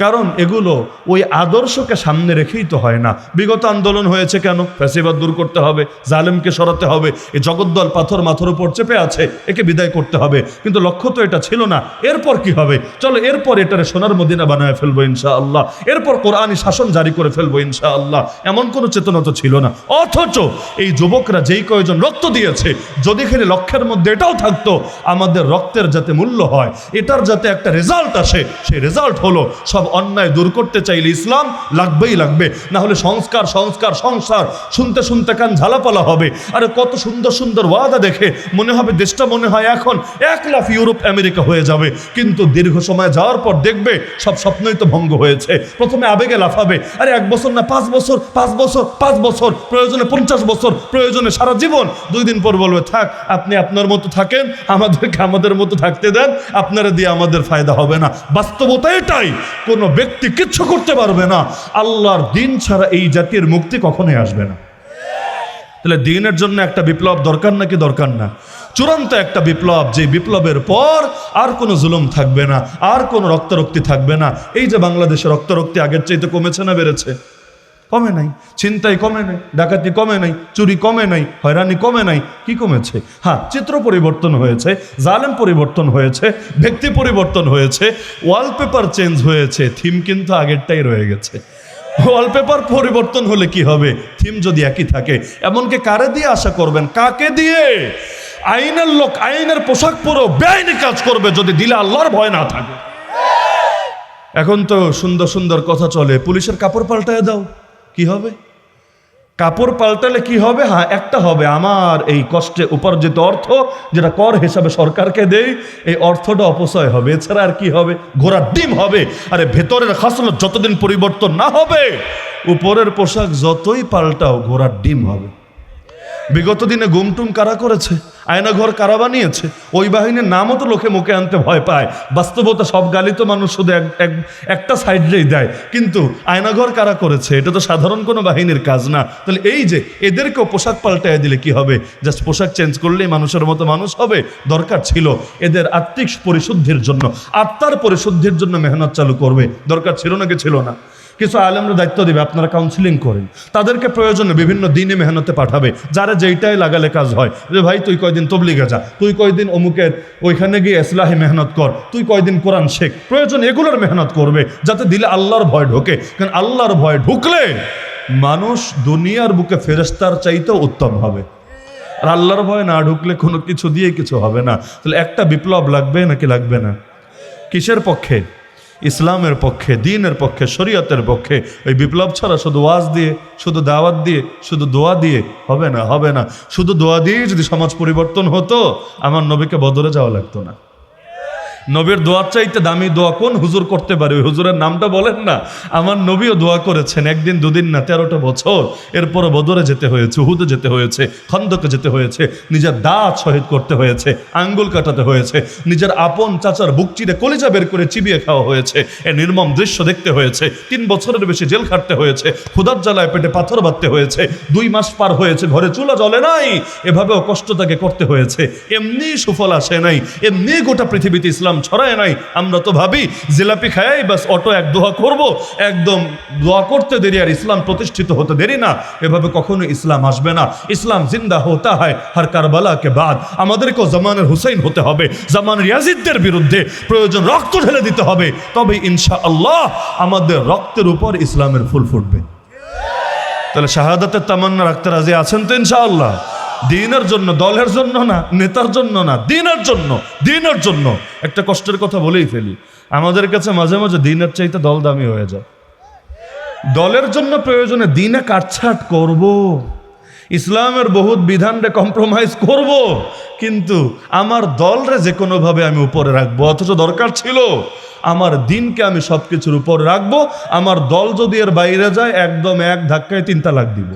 কারণ এগুলো ওই আদর্শকে সামনে রেখেই তো হয় না। বিগত আন্দোলন হয়েছে কেন? ফ্যাসিবাদ দূর করতে হবে, জালেমকে সরাতে হবে, এই জগদ্দল পাথর মাথার উপর চেপে আছে, একে বিদায় করতে হবে। কিন্তু লক্ষ্য তো এটা ছিল না। এরপর কি হবে? চলো এরপর এটারে সোনার মদিনা বানায় ফেলবো ইনশাআল্লাহ, এরপর কোরআনী শাসন জারি করে ফেলবো ইনশাআল্লাহ, এমন কোনো চেতনা তো ছিল না। অথচ এই যুবকরা যেই কয়জন রক্ত দিয়েছে, যদি খালি লক্ষ্যের মধ্যে এটাও থাকতো আমাদের রক্তের যাতে মূল্য হয়, এটার যাতে একটা রেজাল্ট আসে, সেই রেজাল্ট হলো সব অন্যায় দূর করতে চাইলে ইসলাম লাগবেই লাগবে। না হলে সংস্কার সংস্কার সংসার শুনতে শুনতে কান ঝালাপালা হবে। আরে কত সুন্দর সুন্দর ওয়াদা দেখে মনে হবে দেশটা মনে হয় এখন 1 লাফ ইউরোপ আমেরিকা হয়ে যাবে, কিন্তু দীর্ঘ সময় যাওয়ার পর দেখবে সব স্বপ্নই তো ভঙ্গ হয়েছে। প্রথমে আবেগে লাফাবে, আরে 1 বছর না 5 বছর, 5 বছর, 5 বছর, প্রয়োজনে 50 বছর, প্রয়োজনে সারা জীবন। 2 দিন পর বলবে থাক, আপনি আপনার মতো থাকেন, আমাদেরকে আমাদের মতো থাকতে দেন, আপনারা দিয়ে আমাদের ফায়দা হবে না। বাস্তবতা এটাই, কোনো ব্যক্তি কিচ্ছু করতে পারবে না। আল্লাহর দিন ছাড়া এই জাতির মুক্তি কখনোই আসবে না। তাহলে দিনের জন্য একটা বিপ্লব দরকার নাকি দরকার না? চূড়ান্ত একটা বিপ্লব, যে বিপ্লবের পর আর কোনো জুলুম থাকবে না, আর কোনো রক্তারক্তি থাকবে না। এই যে বাংলাদেশে রক্তারক্তি আগের চাইতে কমেছে না বেড়েছে? কমে নাই। ছিনতাই কমে নাই, ডাকাতি কমে নাই, চুরি কমে নাই, হয়রানি কমে নাই। কি কমেছে? হ্যাঁ, চিত্র পরিবর্তন হয়েছে, জালেম পরিবর্তন হয়েছে, ব্যক্তি পরিবর্তন হয়েছে, ওয়ালপেপার চেঞ্জ হয়েছে, থিম কিন্তু আগেরটাই রয়ে গেছে। ওয়ালপেপার পরিবর্তন হলে কি হবে? থিম যদি একই থাকে। এমনকি কারে দিয়ে আশা করবেন? কাকে দিয়ে? আইনের লোক আইনের পোশাক পরেও বেআইনি কাজ করবে যদি দিলে আল্লাহর ভয় না থাকে। এখন তো সুন্দর সুন্দর কথা চলে, পুলিশের কাপড় পাল্টায় দাও, কি হবে? কাপড় পাল্টালে কি হবে? হ্যাঁ, একটা হবে, আমার এই কষ্টে উপার্জিত অর্থ যেটা কর হিসাবে সরকারকে দেই, এই অর্থটা অপচয় হবে। এছাড়া আর কি হবে? ঘোড়ার ডিম হবে। আরে ভেতরের খাসলত যতদিন পরিবর্তন না হবে, উপরের পোশাক যতই পাল্টাও ঘোড়ার ডিম হবে। বিগত দিনে গুমটুম কারা করেছে? আয়নাঘর কারা বানিয়েছে? ওই বাহিনীর নামও তো লোকে মুখে আনতে ভয় পায়। বাস্তবতা সব গালি তো মানুষ শুধু একটা সাইডেই দেয়, কিন্তু আয়নাঘর কারা করেছে? এটা তো সাধারণ কোনো বাহিনীর কাজ না। তাহলে এই যে এদেরকেও পোশাক পাল্টায় দিলে কি হবে? জাস্ট পোশাক চেঞ্জ করলেই মানুষের মতো মানুষ হবে? দরকার ছিল এদের আত্মিক পরিশুদ্ধির জন্য, আত্মার পরিশুদ্ধির জন্য মেহনত চালু করবে। দরকার ছিল নাকি ছিল না? কিছু আলেমরা দায়িত্ব দিবে, আপনারা কাউন্সিলিং করেন, তাদেরকে প্রয়োজনে বিভিন্ন দিনে মেহনতে পাঠাবে, যারা যেইটাই লাগালে কাজ হয়। যে ভাই তুই কয়দিন তবলিগে যা, তুই কয়দিন অমুকের ওইখানে গিয়ে ইসলাহি মেহনত কর, তুই কয়দিন কোরআন শেখ। প্রয়োজন এগুলোর মেহনত করবে, যাতে দিলে আল্লাহর ভয় ঢোকে। কারণ আল্লাহর ভয় ঢুকলে মানুষ দুনিয়ার বুকে ফেরেশতার চাইতেও উত্তম হবে। আর আল্লাহর ভয় না ঢুকলে কোনো কিছু দিয়ে কিছু হবে না। তাহলে একটা বিপ্লব লাগবে নাকি লাগবে না? কিসের পক্ষে? ইসলামের পক্ষে, দ্বীনের পক্ষে, শরীয়তের পক্ষে। ওই বিপ্লব ছাড়া শুধু ওয়াজ দিয়ে, শুধু দাওয়াত দিয়ে, শুধু দোয়া দিয়ে হবে না, হবে না। শুধু দোয়া দিয়ে যদি সমাজ পরিবর্তন হতো, আমার নবীকে বদরে যাওয়া লাগতো না। নবীর দোয়ার চাইতে দামি দোয়া কোন হুজুর করতে পারে? ওই হুজুরের নামটা বলেন না। আমার নবীও দোয়া করেছেন, 1 দিন 2 দিন না, 13টা বছর। এরপরও বদরে যেতে হয়েছে, উহুদে যেতে হয়েছে, খন্দকে যেতে হয়েছে, নিজের দাঁত শহীদ করতে হয়েছে, আঙ্গুল কাটাতে হয়েছে, নিজের আপন চাচার বুক চিরে কলিজা বের করে চিবিয়ে খাওয়া হয়েছে, এ নির্মম দৃশ্য দেখতে হয়েছে, 3 বছরের বেশি জেল খাটতে হয়েছে, ক্ষুধার জ্বালায় পেটে পাথর বাঁধতে হয়েছে, 2 মাস পার হয়েছে, ঘরে চুলা জ্বলে নাই, এভাবেও কষ্ট তাকে করতে হয়েছে। এমনি সুফল আসে নাই, এমনি গোটা পৃথিবীতে ইসলাম ছড়ায় নাই। আমরা তো ভাবি জিলাপি খাই বাস, অটো এক দোয়া করব, একদম দোয়া করতে দেরি আর ইসলাম প্রতিষ্ঠিত হতে দেরি না। এভাবে কখনো ইসলাম আসবে না। ইসলাম জিন্দা হতা হয় হর কারবালা কে বাদ। আমাদেরকেও জামানের হুসাইন হতে হবে, জামানের ইয়াজিদদের বিরুদ্ধে প্রয়োজন রক্ত ঢেলে দিতে হবে, তবে ইনশাআল্লাহ আমাদের রক্তের উপর ইসলামের ফুল ফুটবে। তাহলে শাহাদাতের তামান্না রাখতে রাজি আছেন তো ইনশাআল্লাহ? দিনের জন্য, দলের জন্য না, নেতার জন্য না, দিনের জন্য। দিনের জন্য একটা কষ্টের কথা বলেই ফেলি, আমাদের কাছে মাঝে মাঝে দিনের চাইতে দল দামি হয়ে যায়। দলের জন্য প্রয়োজনে দিনে কাটছাট করব, ইসলামের বহুত বিধানরে কম্প্রোমাইজ করব, কিন্তু আমার দলরে যে কোনোভাবে আমি উপরে রাখবো। অথচ দরকার ছিল আমার দিনকে আমি সব কিছুর উপরে রাখবো। আমার দল যদি এর বাইরে যায়, একদম এক ধাক্কায় 3 তালাক দিব।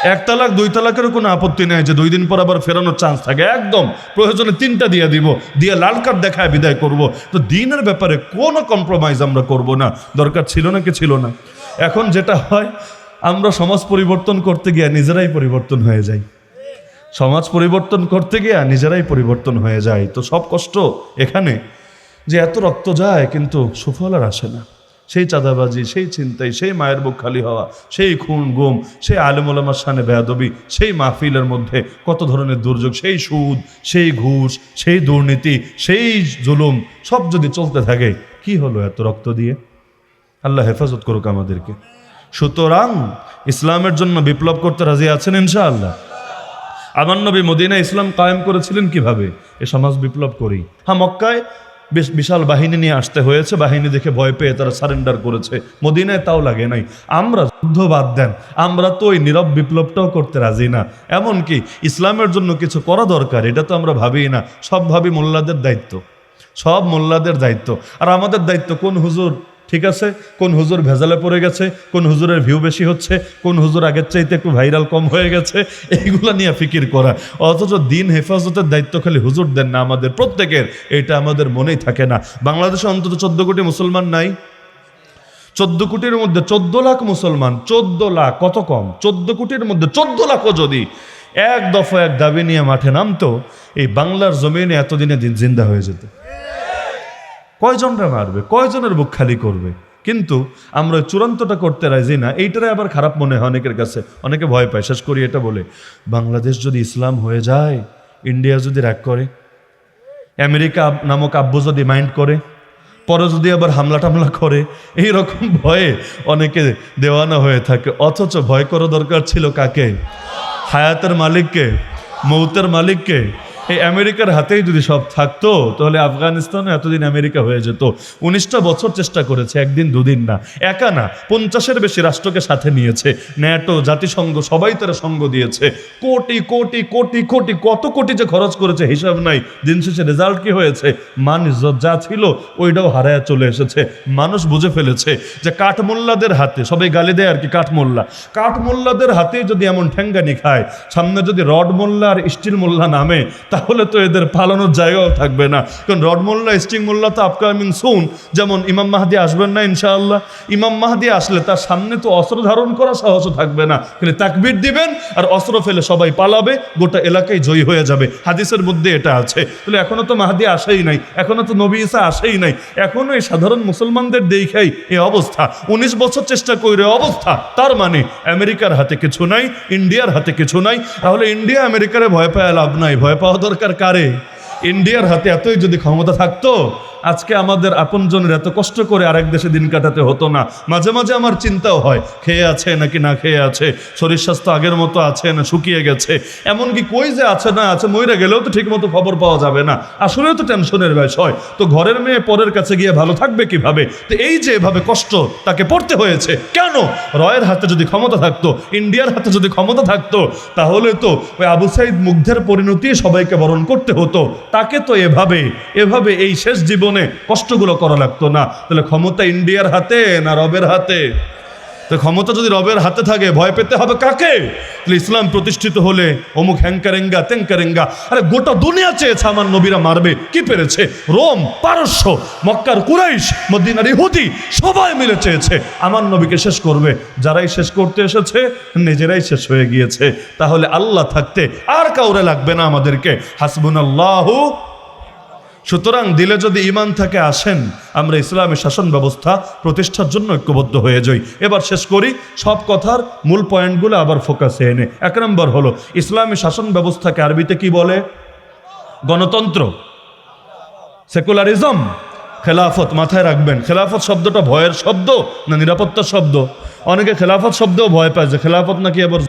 1 তালাক 2 তালাকেরও কোনো আপত্তি নেই যে 2 দিন পর আবার ফেরানোর চান্স থাকে, একদম প্রয়োজনে 3টা দিয়ে দিব, দিয়ে লাল কার্ড দেখায় বিদায় করব। তো দিনের ব্যাপারে কোনো কম্প্রোমাইজ আমরা করব না। দরকার ছিল না কি ছিল না? এখন যেটা হয়, আমরা সমাজ পরিবর্তন করতে গিয়ে নিজেরাই পরিবর্তন হয়ে যাই, সমাজ পরিবর্তন করতে গিয়ে নিজেরাই পরিবর্তন হয়ে যায়। তো সব কষ্ট এখানে যে এত রক্ত যায় কিন্তু সুফল আর আসে না। সেই চাঁদাবাজি, সেই ছিনতাই, সেই মায়ের বুক খালি হওয়া, সেই খুন গুম, সেই আলেম ওলামার শানে বেয়াদবি, সেই মাহফিলের মধ্যে কত ধরনের দুর্যোগ, সেই সুদ, সেই ঘুষ, সেই দুর্নীতি, সেই জুলুম, সব যদি চলতে থাকে, কি হলো এত রক্ত দিয়ে? আল্লাহ হেফাজত করুক আমাদেরকে। সুতরাং ইসলামের জন্য বিপ্লব করতে রাজি আছেন ইনশাআল্লাহ? আমার নবী মদিনায় ইসলাম কায়েম করেছিলেন কিভাবে? এ সমাজ বিপ্লব করি। হ্যাঁ, মক্কায় বিশাল বাহিনী নিয়ে আসতে হয়েছে, বাহিনী দেখে ভয় পেয়ে তারা সারেন্ডার করেছে। মদিনায় তাও লাগে নাই। আমরা যুদ্ধ বাদ দেন, আমরা তো ওই নীরব বিপ্লবটাও করতে রাজি না। এমনকি ইসলামের জন্য কিছু করা দরকার, এটা তো আমরা ভাবি না। সব ভাবি মোল্লাদের দায়িত্ব, সব মোল্লাদের দায়িত্ব। আর আমাদের দায়িত্ব কোন হুজুর ঠিক আছে, কোন হুজুর ভেজালে পড়ে গেছে, কোন হুজুরের ভিউ বেশি হচ্ছে, কোন হুজুর আগের চাইতে একটু ভাইরাল কম হয়ে গেছে, এইগুলো নিয়ে ফিকির করা। অথচ দিন হেফাজতের দায়িত্ব খালি হুজুর দেন না, আমাদের প্রত্যেকের। এটা আমাদের মনেই থাকে না। বাংলাদেশে অন্তত 14 কোটি মুসলমান নাই? 14 কোটির মধ্যে 14 লাখ মুসলমান। 14 লাখ কত কম? 14 কোটির মধ্যে 14 লাখও যদি এক দফা এক দাবি নিয়ে মাঠে নামতো, এই বাংলার জমিনে এতদিনে দিন জিন্দা হয়ে যেত। কয়জনরা মারবে, কয়জনের বুক খালি করবে? কিন্তু আমরা চূড়ান্তটা করতে রাজি না। এইটারে আবার খারাপ মনে হয় অনেকের কাছে, অনেকে ভয় পায়। শেষ করি এটা বলে, বাংলাদেশ যদি ইসলাম হয়ে যায়, ইন্ডিয়া যদি রাগ করে, আমেরিকা নামক আব্বু যদি মাইন্ড করে, পরে যদি আবার হামলা টামলা করে, এইরকম ভয়ে অনেকে দেওয়ানা হয়ে থাকে। অথচ ভয় করা দরকার ছিল কাকে? হায়াতের মালিককে, মৌতের মালিককে। এই আমেরিকার হাতেই যদি সব থাকতো, তাহলে আফগানিস্তানও এতদিন আমেরিকা হয়ে যেত। 19টা বছর চেষ্টা করেছে, একদিন দুদিন না, একা না, 50-এর বেশি রাষ্ট্রকে সাথে নিয়েছে। ন্যাটো, জাতিসংঘ, সবাই তারা সঙ্গ দিয়েছে। কোটি কোটি কোটি কোটি, কত কোটি যে খরচ করেছে হিসাব নাই। দিন শেষে রেজাল্ট কি হয়েছে? মান ইজ্জত যা ছিল ওইটাও হারায় চলে এসেছে। মানুষ বুঝে ফেলেছে যে কাঠমোল্লাদের হাতে, সবাই গালি দেয় আর কি, কাঠমোল্লা, কাঠমোল্লাদের হাতে যদি এমন ঠ্যাঙ্গানি খায়, সামনে যদি রড মোল্লা আর স্টিল মোল্লা নামে, তাহলে তো এদের পালানোর জায়গাও থাকবে না। কারণ রড মোল্লা, স্টিং মোল্লা তো আপকামিং সুন। যেমন ইমাম মাহদি আসবেন না ইনশাআল্লাহ, ইমাম মাহদি আসলে তার সামনে তো অস্ত্র ধারণ করা সাহসও থাকবে না, খালি তাকবীর দিবেন আর অস্ত্র ফেলে সবাই পালাবে, গোটা এলাকায় জয়ী হয়ে যাবে। হাদিসের মধ্যে এটা আছে। তাহলে এখনো তো মাহদি আসেই নাই, এখনো তো নবী ঈসা আসেই নাই, এখনো এই সাধারণ মুসলমানদের দেখাই এই অবস্থা। 19 বছর চেষ্টা করে অবস্থা। তার মানে আমেরিকার হাতে কিছু নাই, ইন্ডিয়ার হাতে কিছু নাই। তাহলে ইন্ডিয়া আমেরিকারে ভয় পাওয়া লাভ নাই, ভয় পাওয়া দরকার কারে? ইন্ডিয়ার হাতে এতই যদি ক্ষমতা থাকতো, আজকে আমাদের আপনজনের এত কষ্ট করে আরেক দেশে দিন কাটাতে হতো না। মাঝে মাঝে আমার চিন্তাও হয়, খেয়ে আছে নাকি না খেয়ে আছে, শরীর স্বাস্থ্য আগের মতো আছে না শুকিয়ে গেছে, এমনকি কই যে আছে না আছে, মইরা গেলেও তো ঠিক মতো খবর পাওয়া যাবে না। আসলেও তো টেনশনের বিষয়। তো ঘরের মেয়ে পরের কাছে গিয়ে ভালো থাকবে কিভাবে? তো এই যে এভাবে কষ্ট তাকে পড়তে হয়েছে কেন? রয়ের হাতে যদি ক্ষমতা থাকতো, ইন্ডিয়ার হাতে যদি ক্ষমতা থাকতো, তাহলে তো ওই আবু সাইদ মুগ্ধের পরিণতি সবাইকে বরণ করতে হতো। তাকে তো এভাবে এই শেষ জীবন কষ্টগুলো করা লাগতো না। তাহলে ক্ষমতা ইন্ডিয়ার হাতে না রবের হাতে? তো ক্ষমতা যদি রবের হাতে থাকে, ভয় পেতে হবে কাকে? তাহলে ইসলাম প্রতিষ্ঠিত হলে অমুক হ্যাংকারেঙ্গা তেঙ্কারেঙ্গা, আরে গোটা দুনিয়া চেয়েছে আমার নবীরা মারবে, কি পেরেছে? রোম, পারস্য, মক্কার কুরাইশ, মদিনার ইহুদি সবাই মিলে চেয়েছে আমার নবীকে শেষ করবে। যারাই শেষ করতে এসেছে নিজেরাই শেষ হয়ে গিয়েছে। তাহলে আল্লাহ থাকতে আর কাউরে লাগবে না আমাদেরকে। হাসবুনাল্লাহু। সুতরাং দিলে যদি ঈমান থাকে, আসেন আমরা ইসলামের শাসন ব্যবস্থা প্রতিষ্ঠার জন্য ঐক্যবদ্ধ হয়ে যাই। এবার শেষ করি সব কথার মূল পয়েন্টগুলো আবার ফোকাসে এনে। 1 নম্বর হলো ইসলামী শাসন ব্যবস্থাকে আরবিতে কি বলে? গণতন্ত্র, সেকুলারিজম, খেলাফত। মাথায় রাখবেন, খেলাফত শব্দটা ভয়ের শব্দ না নিরাপত্তার শব্দ? অনেকে খেলাফত শব্দেও ভয় পায় যে খেলাফত নাকি আবার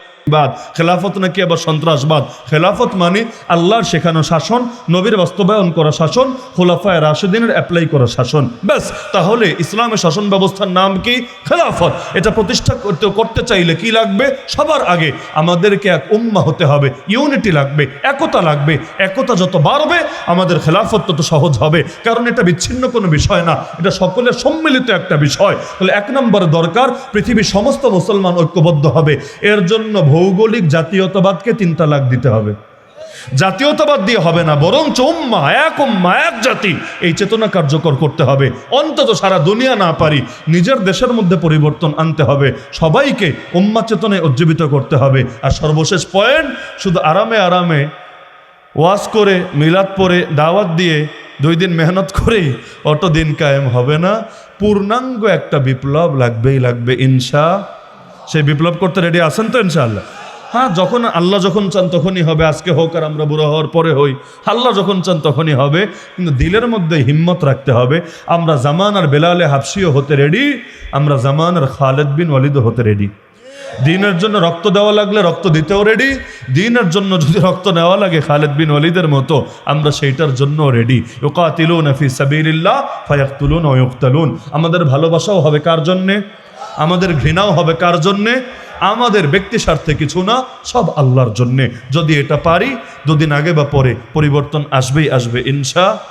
খেলাফত নাকি আবার সন্ত্রাসবাদ। খেলাফত মানে আল্লাহর শেখানো শাসন, নবীর বাস্তবায়ন করা শাসন, খোলাফায়ে রাশিদিনের অ্যাপ্লাই করা শাসন। ব্যাস। তাহলে ইসলামের শাসন ব্যবস্থার নাম কি? খেলাফত। এটা প্রতিষ্ঠা করতে চাইলে কি লাগবে? সবার আগে আমাদেরকে এক উম্মাহ হতে হবে, ইউনিটি লাগবে, একতা লাগবে। একতা যত বাড়বে আমাদের খেলাফত তত সহজ হবে, কারণ এটা বিচ্ছিন্ন কোনো বিষয় না, এটা সকলের সম্মিলিত একটা বিষয়। তাহলে 1 নম্বর দরকার পৃথিবীর সমস্ত মুসলমান ঐক্যবদ্ধ হবে। এর জন্য ভৌগোলিক জাতীয়তাবাদকে 3 তালাক দিতে হবে। জাতীয়তাবাদ দিয়ে হবে না, বরং উম্মা এক জাতি, এই চেতনা কার্যকর করতে হবে। অন্তত সারা দুনিয়া না পারি, নিজের দেশের মধ্যে পরিবর্তন আনতে হবে, সবাইকে উম্মা চেতনায় উজ্জীবিত করতে হবে। আর সর্বশেষ পয়েন্ট, শুধু আরামে আরামে ওয়াজ করে মিলাদ পড়ে দাওয়াত দিয়ে 2 দিন মেহনত করেই অত দিন কায়েম হবে না। পূর্ণাঙ্গ একটা বিপ্লব লাগবেই লাগবে সেই বিপ্লব করতে রেডি আছেন তো ইনশাআল্লাহ? হ্যাঁ, আল্লাহ যখন চান তখনই হবে। আজকে হোক আর আমরা বুড়ো হওয়ার পরে হই, আল্লাহ যখন চান তখনই হবে। কিন্তু দিলের মধ্যে হিম্মত রাখতে হবে। আমরা জামানার বেলালে হাবশিও হতে রেডি, আমরা জামানার খালেদ বিন ওয়ালিদও হতে রেডি। দিনের জন্য রক্ত দেওয়া লাগলে রক্ত দিতেও রেডি, দিনের জন্য যদি রক্ত নেওয়া লাগে খালেদ বিন ওয়ালিদের মতো, আমরা সেইটার জন্য রেডি। ইউকাতিলুনা ফি সাবিলিল্লাহ ফায়াকতুলুনা ওয়া ইউকতালুন। আমাদের ভালোবাসাও হবে কার জন্যে? আমাদের ঘৃণাও হবে কার জন্যে? আমাদের ব্যক্তি স্বার্থে কিছু না, সব আল্লাহর জন্যে। যদি এটা পারি, 2 দিন আগে বা পরে পরিবর্তন আসবেই আসবে ইনশাআল্লাহ।